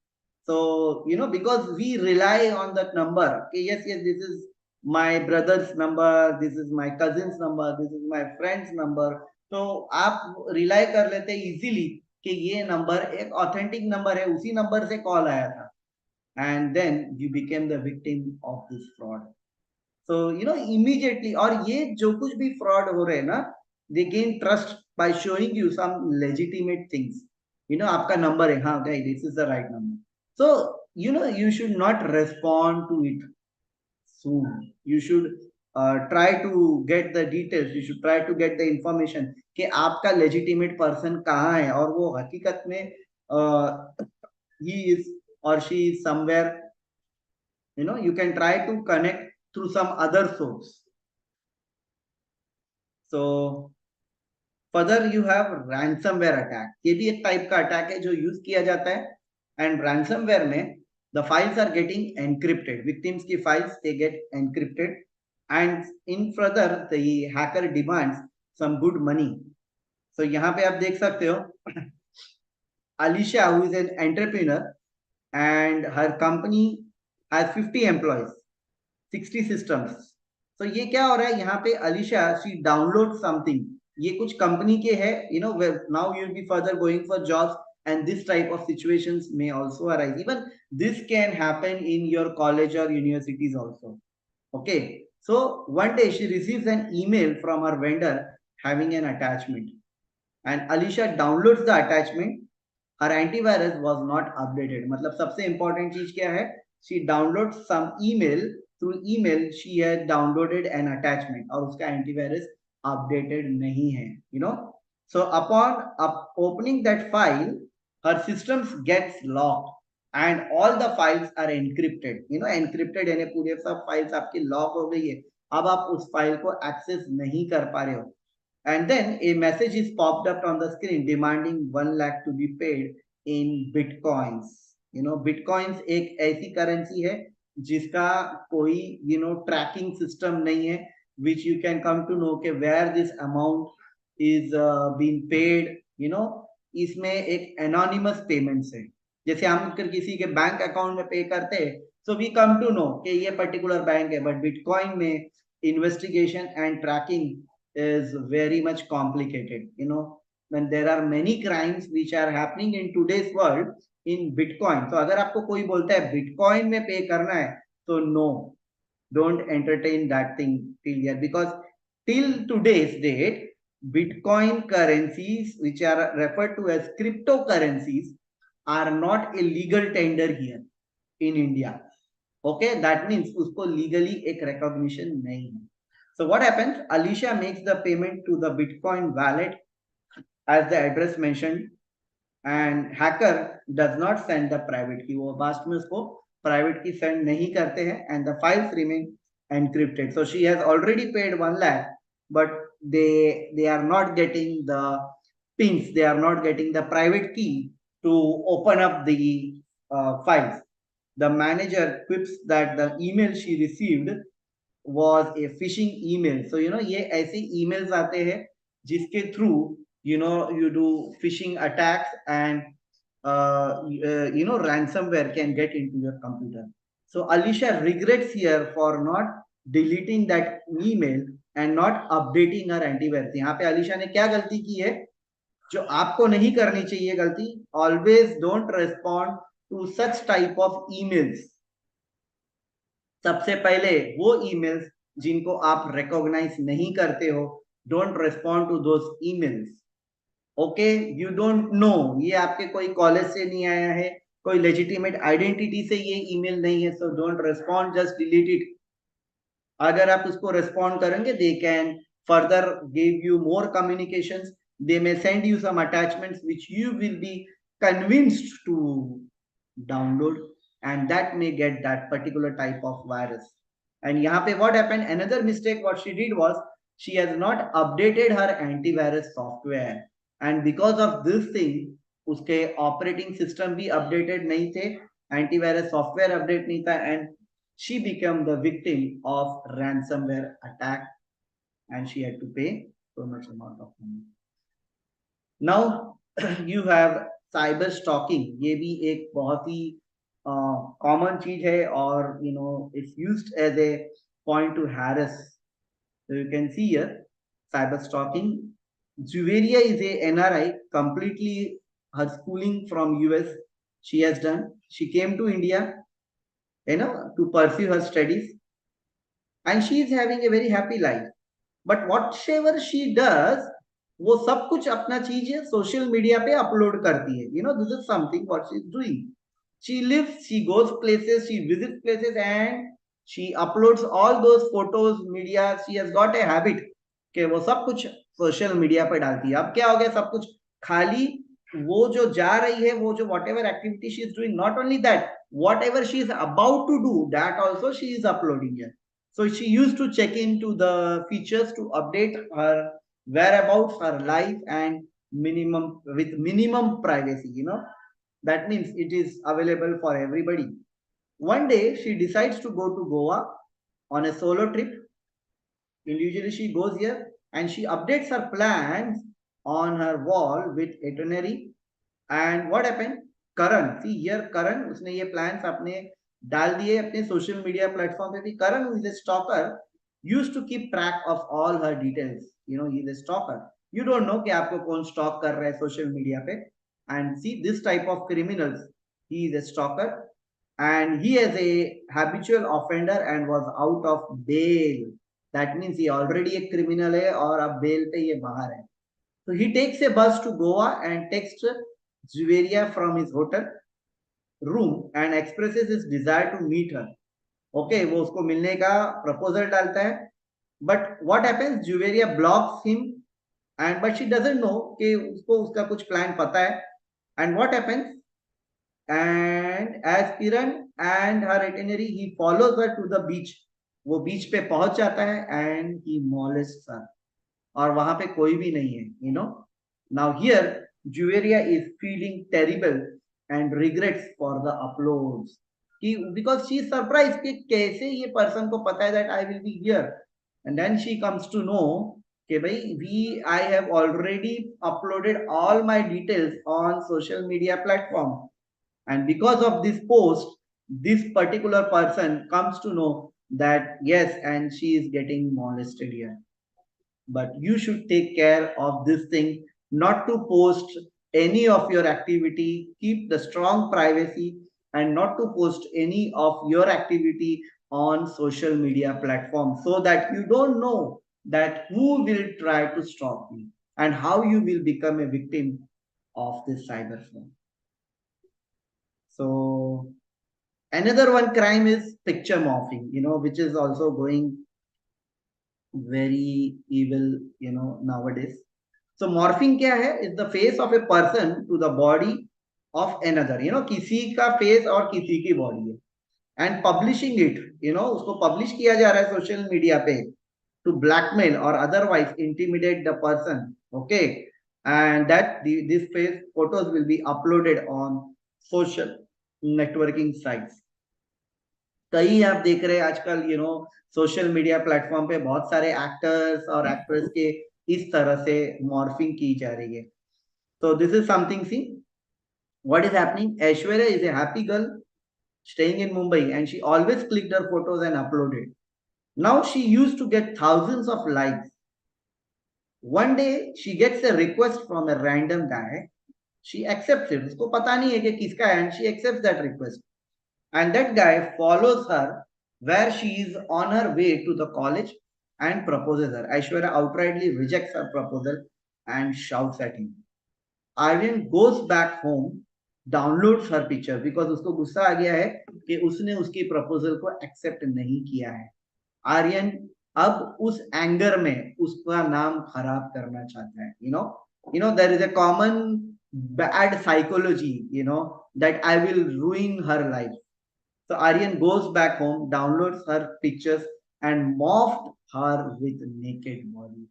so you know because we rely on that number. Okay, yes, this is my brother's number, this is my cousin's number, this is my friend's number. तो आप rely कर लेते easily कि ये number एक authentic number है, उसी number से कॉल आया था, and then you became the victim of this fraud. So you know immediately, और ये जो कुछ भी fraud हो रहे हैं ना, they gain trust by showing you some legitimate things. You know आपका नंबर है, हाँ guys, this is the right number. So you know you should not respond to it soon. You should try to get the details. You should try to get the information कि आपका legitimate person कहाँ है और वो हकीकत में he is or she is somewhere. You know you can try to connect through some other source. So further you have ransomware attack. ये भी एक टाइप का अटैक है जो यूज किया जाता है. एंड ransomware में the files are getting encrypted. Victims की files they get encrypted, and in further the hacker demands some good money. So यहाँ पे आप देख सकते हो Alicia, who is an entrepreneur, and her company has 50 employees, 60 systems. So ये क्या हो रहा है यहाँ पे, Alicia she downloads something. ये कुछ कंपनी के है, you know, where now you'll be further going for jobs, and this type of situations may also arise. Even this can happen in your college or universities also. Okay, so one day she receives an email from her vendor having an attachment, and Alicia downloads the attachment. Her antivirus was not updated. मतलब सबसे important चीज क्या है, she downloads some email, through email she had downloaded an attachment और उसका antivirus updated नहीं है, you know. So upon opening that file, her systems gets locked and all the files are encrypted. You know encrypted यानी पूरे सब files आपकी lock हो गई है, अब आप उस file को access नहीं कर पा रहे हो. And then a message is popped up on the screen demanding 1 lakh to be paid in bitcoins. You know bitcoins एक ऐसी currency है जिसका कोई you know tracking system नहीं है, which you can come to know कि where this amount is being paid, इसमें एक एनोनिमस पेमेंट्स है, जैसे हम किसी के बैंक अकाउंट में पे करते हैं, so we come to know कि ये पर्टिकुलर बैंक है, बट बिटकॉइन में investigation and tracking is very much complicated, when there are many crimes which are happening in today's world in bitcoin. तो अगर आपको कोई बोलता है बिटकॉइन में पे करना है, तो no, don't entertain that thing till here, because till today's date bitcoin currencies which are referred to as cryptocurrencies are not a legal tender here in India. Okay, that means usko legally ek recognition nahi hai. So what happens, Alicia makes the payment to the bitcoin wallet as the address mentioned, and hacker does not send the private key, वो वास्तव में उसको private key send नहीं करते हैं, and the files remain encrypted. So she has already paid 1 lakh, but they are not getting the pins, they are not getting the private key to open up the files. The manager quips that the email she received was a phishing email. So ये ऐसे emails आते हैं जिसके through you do phishing attacks, and ransomware can get into your computer. So Alicia regrets here for not deleting that email and not updating her antivirus. यहाँ पे अलीशा ने क्या गलती की है जो आपको नहीं करनी चाहिए गलती? Always don't respond to such type of emails. सबसे पहले वो emails जिनको आप recognize नहीं करते हो, don't respond to those emails. Okay, you don't no, ये आपके कोई कॉलेज से नहीं आया है, कोई लेजिटिमेट आइडेंटिटी से ये ईमेल नहीं है, so don't respond, just delete it. अगर आप उसको रिस्पॉन्ड करेंगे, they can further give you more communications, they may send you some attachments which you will be convinced to download, and that may get that particular type of virus. And यहाँ पे what happened, another mistake what she did was she has not updated her antivirus software, and because of this thing उसके operating system भी updated नहीं थे, antivirus software update नहीं था, and she became the victim of ransomware attack, and she had to pay so much amount of money. Now you have cyber stalking. ये भी एक बहुत ही कॉमन चीज है, और it's used as a point to harass. So you can see here cyber stalking. Juveria is a NRI, completely her schooling from US she has done. She came to India, to pursue her studies, and she is having a very happy life. But whatever she does, वो सब कुछ अपना चीज social media पे upload करती है. This is something what she is doing. She lives, she goes places, she visits places, and she uploads all those photos, media. She has got a habit कि वो सब कुछ सोशल मीडिया पर डालती है. अब क्या हो गया, सब कुछ खाली वो जो जा रही है, वो जो whatever activity she is doing, not only that, whatever she is about to do, that also she is uploading here. So she used to check into the features to update her whereabouts, her life, and with minimum privacy. That means it is available for everybody. One day she decides to go to Goa on a solo trip. Individually she goes here, and she updates her plans on her wall with itinerary. And what happened? Karan, see here, Karan, उसने ये plans अपने डाल दिए अपने social media platform पे भी. Karan, who is a stalker, used to keep track of all her details. He is a stalker. You don't know कि आपको कौन stalk कर रहा है social media पे. And see this type of criminals, he is a stalker, and he is a habitual offender and was out of bail. That means he already a criminal है और अब bail पे ये बाहर है. So he takes a bus to Goa and texts Juveria from his hotel room and expresses his desire to meet her. Okay, वो उसको मिलने का proposal डालता है. But what happens? Juveria blocks him, but she doesn't know कि उसको उसका कुछ plan पता है. And what happens? And as Kiran and her itinerary, he follows her to the beach. वो बीच पे पहुंच जाता है, and he molests her. और वहां पे कोई भी नहीं है. Now here Juveria is feeling terrible and regrets for the uploads, because she is surprised कि कैसे ये person को पता है that I will be here, and then she comes to know कि भाई I have already uploaded all my details on social media platform, and because of this post, this particular person comes to know that yes, and she is getting molested here. But you should take care of this thing, not to post any of your activity, keep the strong privacy, and not to post any of your activity on social media platforms, so that you don't know that who will try to stop you and how you will become a victim of this cyber fraud. So another one crime is picture morphing, which is also going very evil, nowadays. So morphing क्या है? Is the face of a person to the body of another. किसी का face और किसी की body है. And publishing it, उसको publish किया जा रहा है social media पे to blackmail or otherwise intimidate the person. Okay, and that this face photos will be uploaded on social networking sites. कई आप देख रहे हैं आजकल सोशल मीडिया प्लेटफॉर्म पे बहुत सारे एक्टर्स और एक्ट्रेस के इस तरह से मॉर्फिंग की जा रही है. So this is something, see what is happening. Aishwarya is a happy girl staying in Mumbai, and she always clicked her photos and uploaded. Now she used to get thousands of likes. One day she gets a request from a random guy. She accepts it. उसको पता नहीं है कि किसका है, and she accepts that request. And that guy follows her where she is on her way to the college and proposes her. Aishwarya outrightly rejects her proposal and shouts at him. Aryan goes back home, downloads her picture because उसको गुस्सा आ गया है कि उसने उसकी proposal को accept नहीं किया है. Aryan अब उस anger में उसका नाम खराब करना चाहता है. There is a common bad psychology, that I will ruin her life. So Aryan goes back home, downloads her pictures and morphed her with naked body.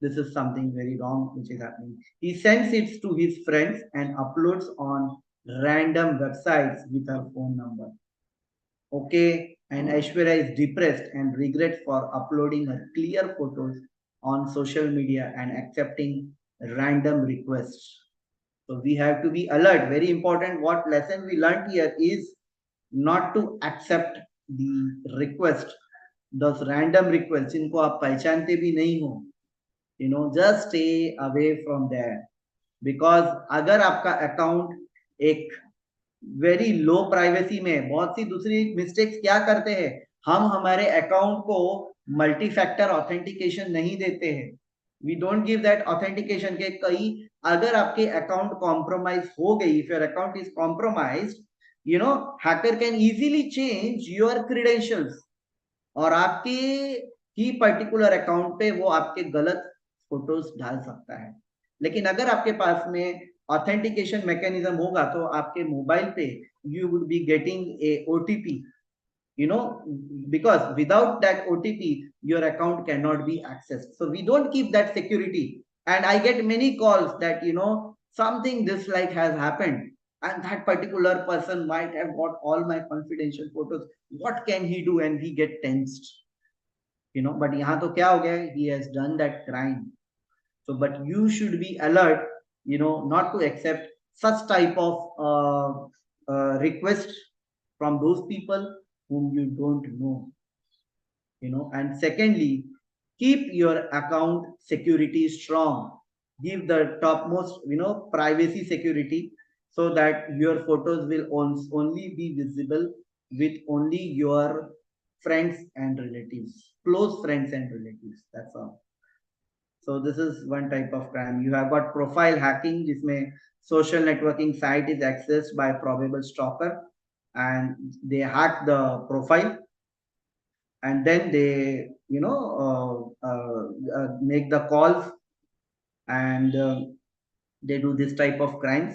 This is something very wrong which is happening. He sends it to his friends and uploads on random websites with her phone number. Okay, and Aishwarya is depressed and regrets for uploading her clear photos on social media and accepting random requests. So we have to be alert. Very important. What lesson we learned here is not to accept the request, those random requests जिनको आप पहचानते भी नहीं हो, just stay away from there. Because अगर आपका account एक very low privacy में, बहुत सी दूसरी mistakes क्या करते हैं, हम हमारे account को multi-factor authentication नहीं देते हैं. We don't give that authentication के कई अगर आपके account compromise हो गई, if your account is compromised, hacker can easily change your credentials और आपके ही particular account पे वो आपके गलत फोटोज डाल सकता है. लेकिन अगर आपके पास में authentication mechanism होगा तो आपके मोबाइल पे you would be getting a OTP, because without that OTP your account cannot be accessed. So we don't keep that security, and I get many calls that something this like has happened and that particular person might have got all my confidential photos. What can he do? And he get tensed, but यहाँ तो क्या हो गया, he has done that crime. So but you should be alert, not to accept such type of request from those people whom you don't know. And secondly, keep your account security strong. Give the topmost, privacy security, so that your photos will only be visible with only your friends and relatives, close friends and relatives. That's all. So this is one type of crime. You have got profile hacking, जिसमें social networking site is accessed by probable stalker, and they hack the profile, and then they make the calls, and they do this type of crimes.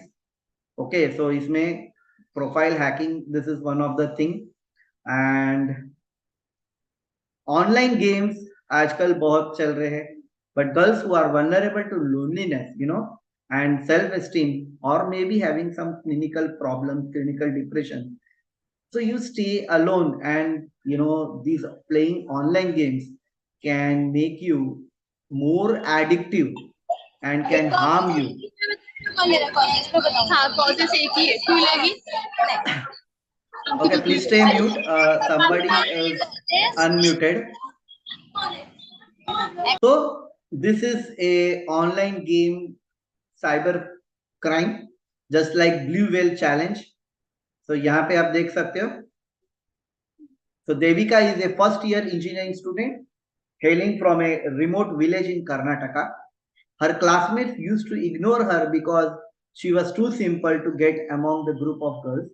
Okay, so इसमें profile hacking, this is one of the thing. And online games आजकल बहुत चल रहे हैं, but girls who are vulnerable to loneliness, and self-esteem, or maybe having some clinical problems, clinical depression, so you stay alone, and these playing online games can make you more addictive and can harm you. हाँ causes एक ही है क्यों लगी Okay, please stay mute. Somebody is unmuted. So this is a online game cyber crime, just like Blue Whale Challenge. So यहाँ पे आप देख सकते हो. So Devika is a first year engineering student hailing from a remote village in Karnataka. Her classmates used to ignore her because she was too simple to get among the group of girls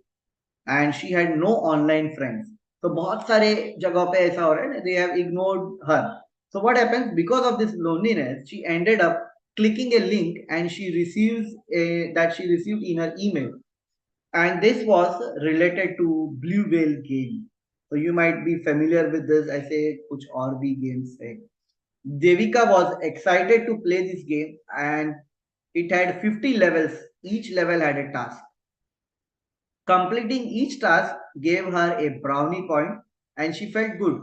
and she had no online friends. So बहुत सारे जगहों पे ऐसा हो रहा है, they have ignored her. So what happens, because of this loneliness, she ended up clicking a link and she received in her email, and this was related to Blue Whale game. So you might be familiar with this. ऐसे कुछ और भी games है. Devika was excited to play this game and it had 50 levels. Each level had a task. Completing each task gave her a brownie point and she felt good.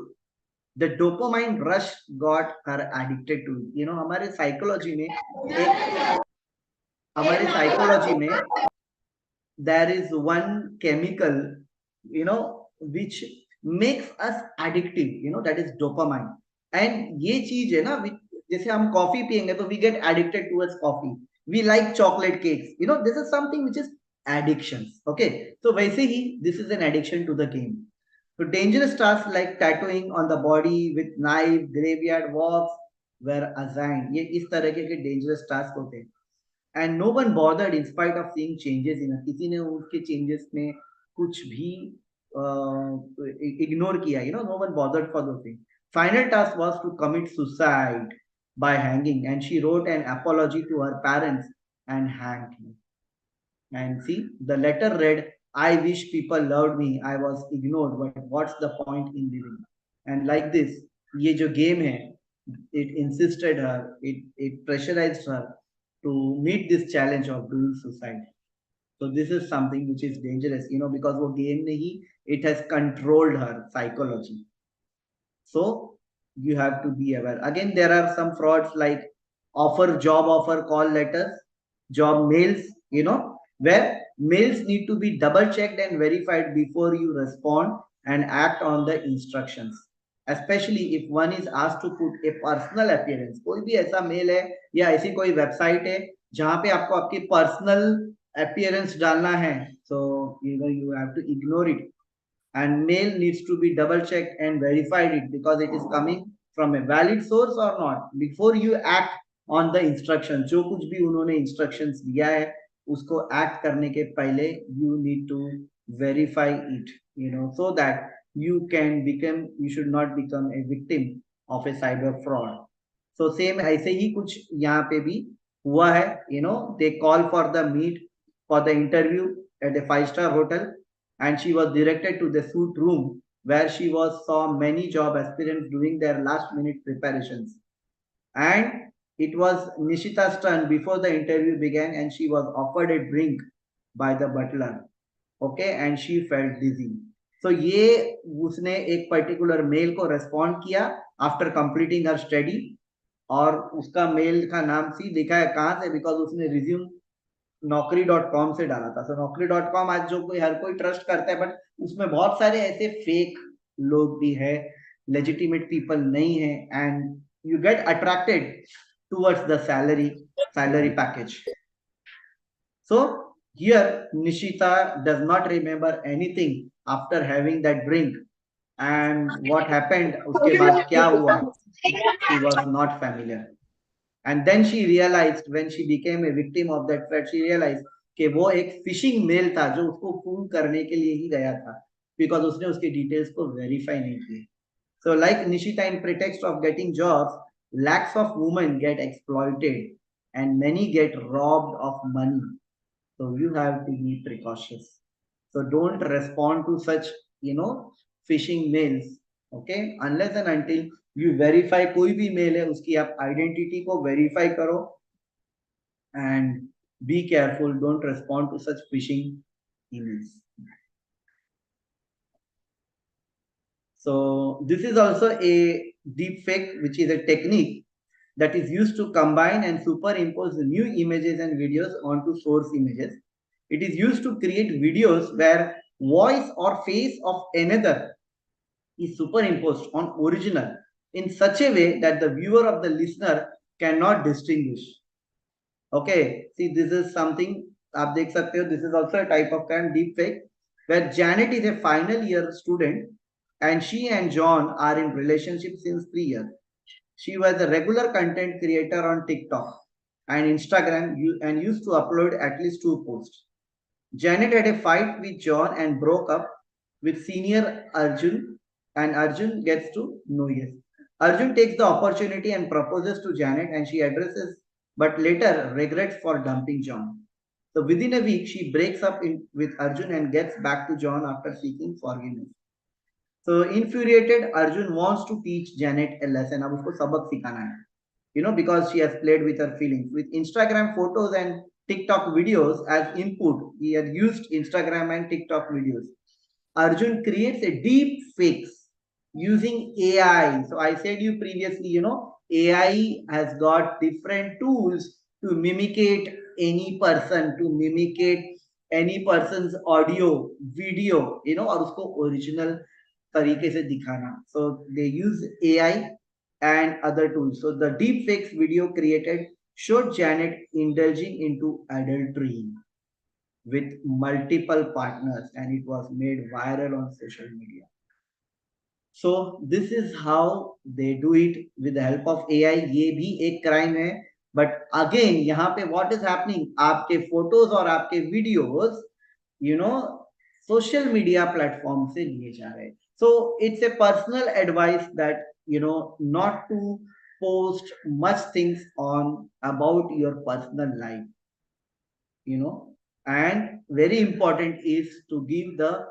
The dopamine rush got her addicted to it. You know, हमारे psychology में there is one chemical, you know, which makes us addictive, you know, that is dopamine. And ये चीज है ना, जैसे हम coffee पियेंगे तो we get addicted towards coffee. We like chocolate cakes. You know, this is something which is addictions. Okay, so वैसे ही this is an addiction to the game. So dangerous tasks like tattooing on the body with knife, graveyard walks were assigned. ये इस तरह के dangerous tasks होते हैं. And no one bothered in spite of seeing changes in her. किसी ने उसके changes में कुछ भी ignore किया. You know, no one bothered for those things. Final task was to commit suicide by hanging, and she wrote an apology to her parents and hanged him. And see, the letter read, I wish people loved me. I was ignored, but what's the point in living? And like this, ये जो game है, it insisted her, it pressurized her to meet this challenge of doing suicide. So this is something which is dangerous, you know, because वो game में ही it has controlled her psychology. So you have to be aware. Again, there are some frauds like job offer call letters, job mails, you know, where mails need to be double checked and verified before you respond and act on the instructions. Especially if one is asked to put a personal appearance. कोई भी ऐसा mail है या ऐसी कोई website है जहां पे आपको आपकी पर्सनल appearance डालना है, so you know you have to ignore it. And mail needs to be double checked and verified it because it is coming from a valid source or not before you act on the instructions. जो कुछ भी उन्होंने instructions दिया है उसको act करने के पहले you need to verify it, you know, so that you should not become a victim of a cyber fraud. So same ऐसे ही कुछ यहाँ पे भी हुआ है, you know, they call for the meet for the interview at a 5-star hotel, and she was directed to the suite room where she saw many job aspirants doing their last minute preparations. And it was Nishita's turn before the interview began, and she was offered a drink by the butler. Okay, and she felt dizzy. So ये उसने एक particular mail को respond किया after completing her study, और उसका mail का नाम सी लिखा है कहाँ से, बिकॉज उसने रिज्यूम naukri.com से डाला था. So naukri.com आज जो हर कोई ट्रस्ट करता है, बट उसमें बहुत सारे ऐसे फेक लोग भी है, legitimate people नहीं है, and you get attracted towards the salary package. So here Nishita does not remember anything after having that drink, and what happened उसके बाद क्या हुआ, she was not familiar. And then she realized, when she became a victim of that threat, she realized कि वो एक phishing mail था जो उसको fool करने के लिए ही गया था, because उसने उसके details को verify नहीं किए. So like Nishita, in pretext of getting jobs, lakhs of women get exploited and many get robbed of money. So you have to be precautious. So don't respond to such, you know, phishing mails, okay, unless and until you verify कोई भी mail है उसकी आप identity को verify करो, and be careful, don't respond to such phishing emails. So this is also a deep fake, which is a technique that is used to combine and superimpose the new images and videos onto source images. It is used to create videos where voice or face of another is superimposed on original in such a way that the viewer of the listener cannot distinguish. Okay, see, this is something आप देख सकते हो. This is also a type of crime, deepfake, where Janet is a final year student and she and John are in relationship since 3 years. She was a regular content creator on TikTok and Instagram and used to upload at least 2 posts. Janet had a fight with John and broke up with senior Arjun, and Arjun gets to know yes. Arjun takes the opportunity and proposes to Janet, and she addresses, but later regrets for dumping John. So within a week, she breaks up with Arjun and gets back to John after seeking forgiveness. So infuriated, Arjun wants to teach Janet a lesson. अब उसको सबक सिखाना है. Because she has played with her feelings. With Instagram photos and TikTok videos as input, he had used Instagram and TikTok videos. Arjun creates a deep fakes using AI. So I said you previously, AI has got different tools to mimicate any person, to mimicate any person's audio, video, और उसको original तरीके से दिखाना. So they use AI and other tools. So the deepfakes video created showed Janet indulging into adultery with multiple partners, and it was made viral on social media. So this is how they do it with the help of AI. ये भी एक crime है. But again, यहाँ पे what is happening? आपके photos और आपके videos, social media platform से लिए जा रहे हैं. So it's a personal advice that, not to post much things on about your personal life, and very important is to give the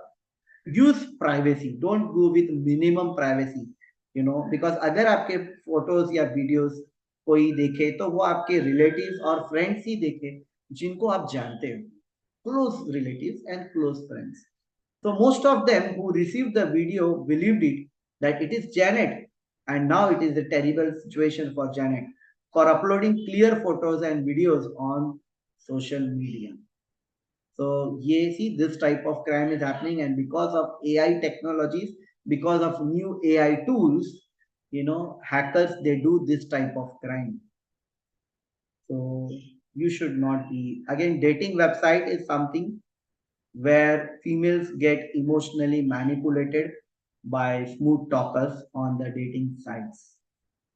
use privacy. Don't go with minimum privacy, because अगर आपके photos या videos कोई देखे तो वो आपके relatives और friends ही देखे जिनको आप जानते हो, close relatives and close friends. So most of them who received the video believed it that it is Janet, and now it is a terrible situation for Janet for uploading clear photos and videos on social media. So see, this type of crime is happening, and because of AI technologies, because of new AI tools, hackers, they do this type of crime. So you should not be. Again, dating website is something where females get emotionally manipulated by smooth talkers on the dating sites.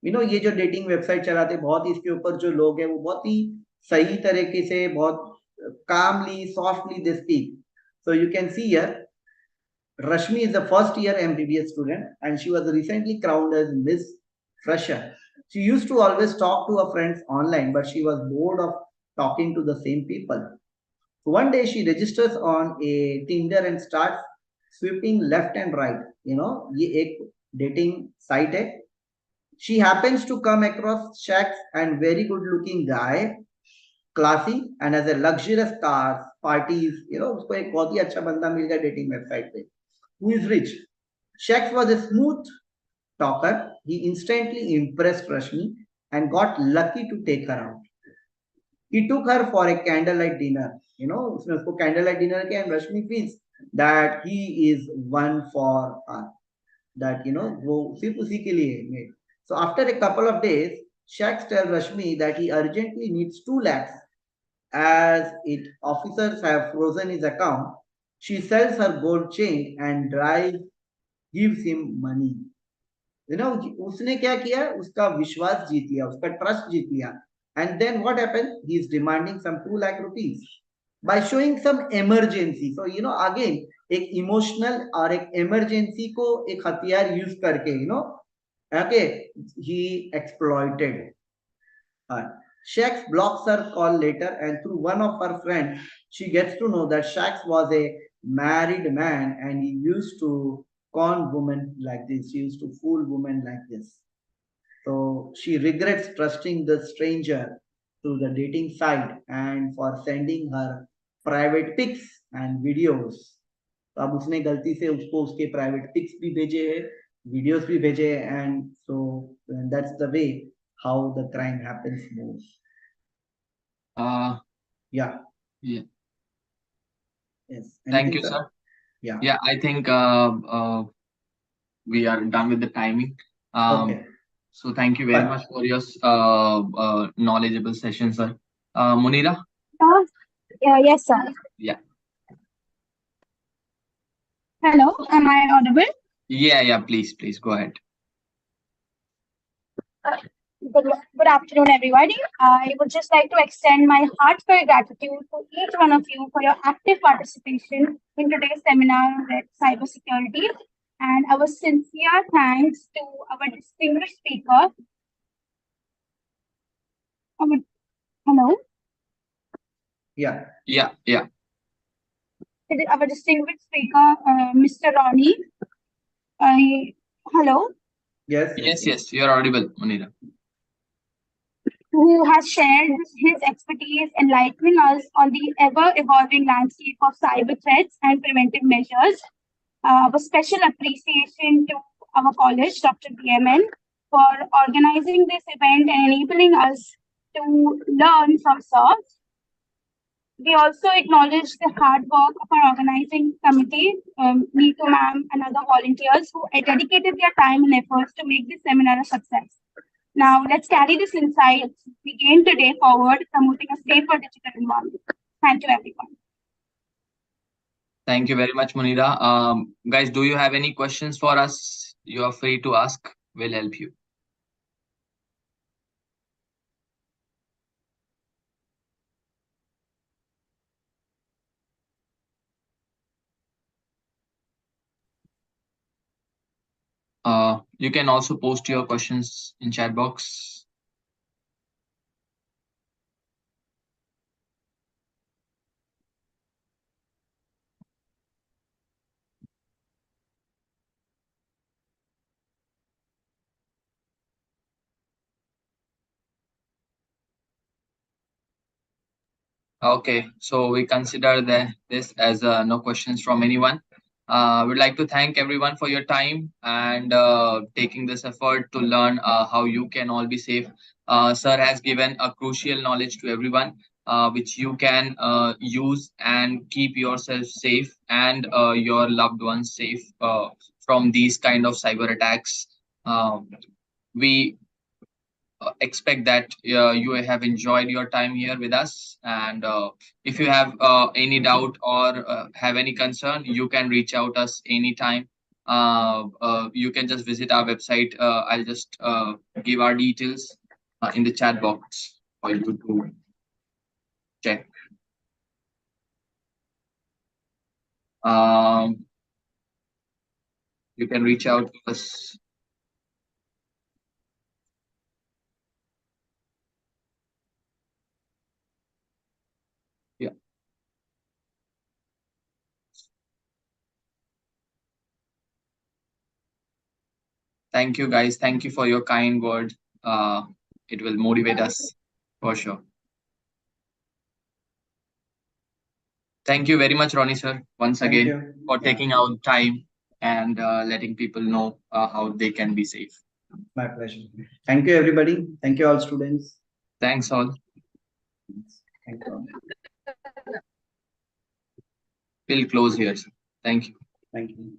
ये जो dating website चलाते बहुत इसके ऊपर जो लोग हैं वो बहुत ही सही तरीके से बहुत calmly, softly they speak. So you can see here, Rashmi is the first year MBBS student and she was recently crowned as Miss Fresher. She used to always talk to her friends online, but she was bored of talking to the same people. So one day she registers on a Tinder and starts sweeping left and right. ये एक dating site है. She happens to come across Shaq and very good looking guy, classy and has a luxurious cars, parties. उसको एक बहुत ही अच्छा बंदा मिल गया dating website पे, who is rich. Shaq was a smooth talker. He instantly impressed Rashmi and got lucky to take her out. He took her for a candlelight dinner. उसने उसको candlelight dinner किया, and Rashmi feels that he is one for her. That वो सिर्फ उसी के लिए made. So after a couple of days, Shaq tells Rashmi that he urgently needs 2 lakhs as it officers have frozen his account. She sells her gold chain and gives him money. उसने क्या किया? उसका विश्वास जीत लिया, उसका trust जीत लिया. And then what happened? He is demanding some 2 lakh rupees by showing some emergency. So again एक emotional और एक emergency को एक हथियार use करके okay, he exploited her. Shax blocks her call later, and through one of her friends, she gets to know that Shax was a married man and he used to con women like this. He used to fool women like this. So she regrets trusting the stranger through the dating site and for sending her private pics and videos. तो अब उसने गलती से उसको उसके private pics भी भेजे हैं, videos भी भेजे हैं, and so that's the way how the crime happens most. Yeah. Yeah. Yes. Thank Anything, you, sir. Yeah. Yeah, I think we are done with the timing. Okay. So thank you very Fine. much for your knowledgeable session, sir. Munira? Yes, sir. Yeah. Hello, am I audible? Yeah, please go ahead. Good afternoon, everybody. I would just like to extend my heartfelt gratitude to each one of you for your active participation in today's seminar with cybersecurity, and our sincere thanks to our distinguished speaker. Hello, Yeah. our distinguished speaker, Mr. Ronnie. Hello, Yes, you're audible, Munira. who has shared his expertise enlightening us on the ever-evolving landscape of cyber threats and preventive measures. A special appreciation to our college, Dr. BMN, for organizing this event and enabling us to learn from Sir. We also acknowledge the hard work of our organizing committee, Neetu ma'am and other volunteers who dedicated their time and efforts to make this seminar a success. Now, let's carry this insight we gained today forward, promoting a safer digital environment. Thank you, everyone. Thank you very much, Munira. Guys, do you have any questions for us? You are free to ask. We'll help you. You can also post your questions in chat box. Okay, so we consider this as no questions from anyone. We'd like to thank everyone for your time and taking this effort to learn how you can all be safe. Sir has given a crucial knowledge to everyone, which you can use and keep yourself safe and your loved ones safe from these kind of cyber attacks. We expect that you have enjoyed your time here with us, and if you have any doubt or have any concern, you can reach out us anytime. You can just visit our website. I'll just give our details in the chat box for you to check. You can reach out to us. Yeah. Thank you, guys. Thank you for your kind word. It will motivate us for sure. Thank you very much, Ronnie sir, once Thank again you. for Yeah. taking out time and letting people know how they can be safe. My pleasure. Thank you, everybody. Thank you, all students. Thanks all. Thank you all. We'll close here, sir. Thank you. Thank you.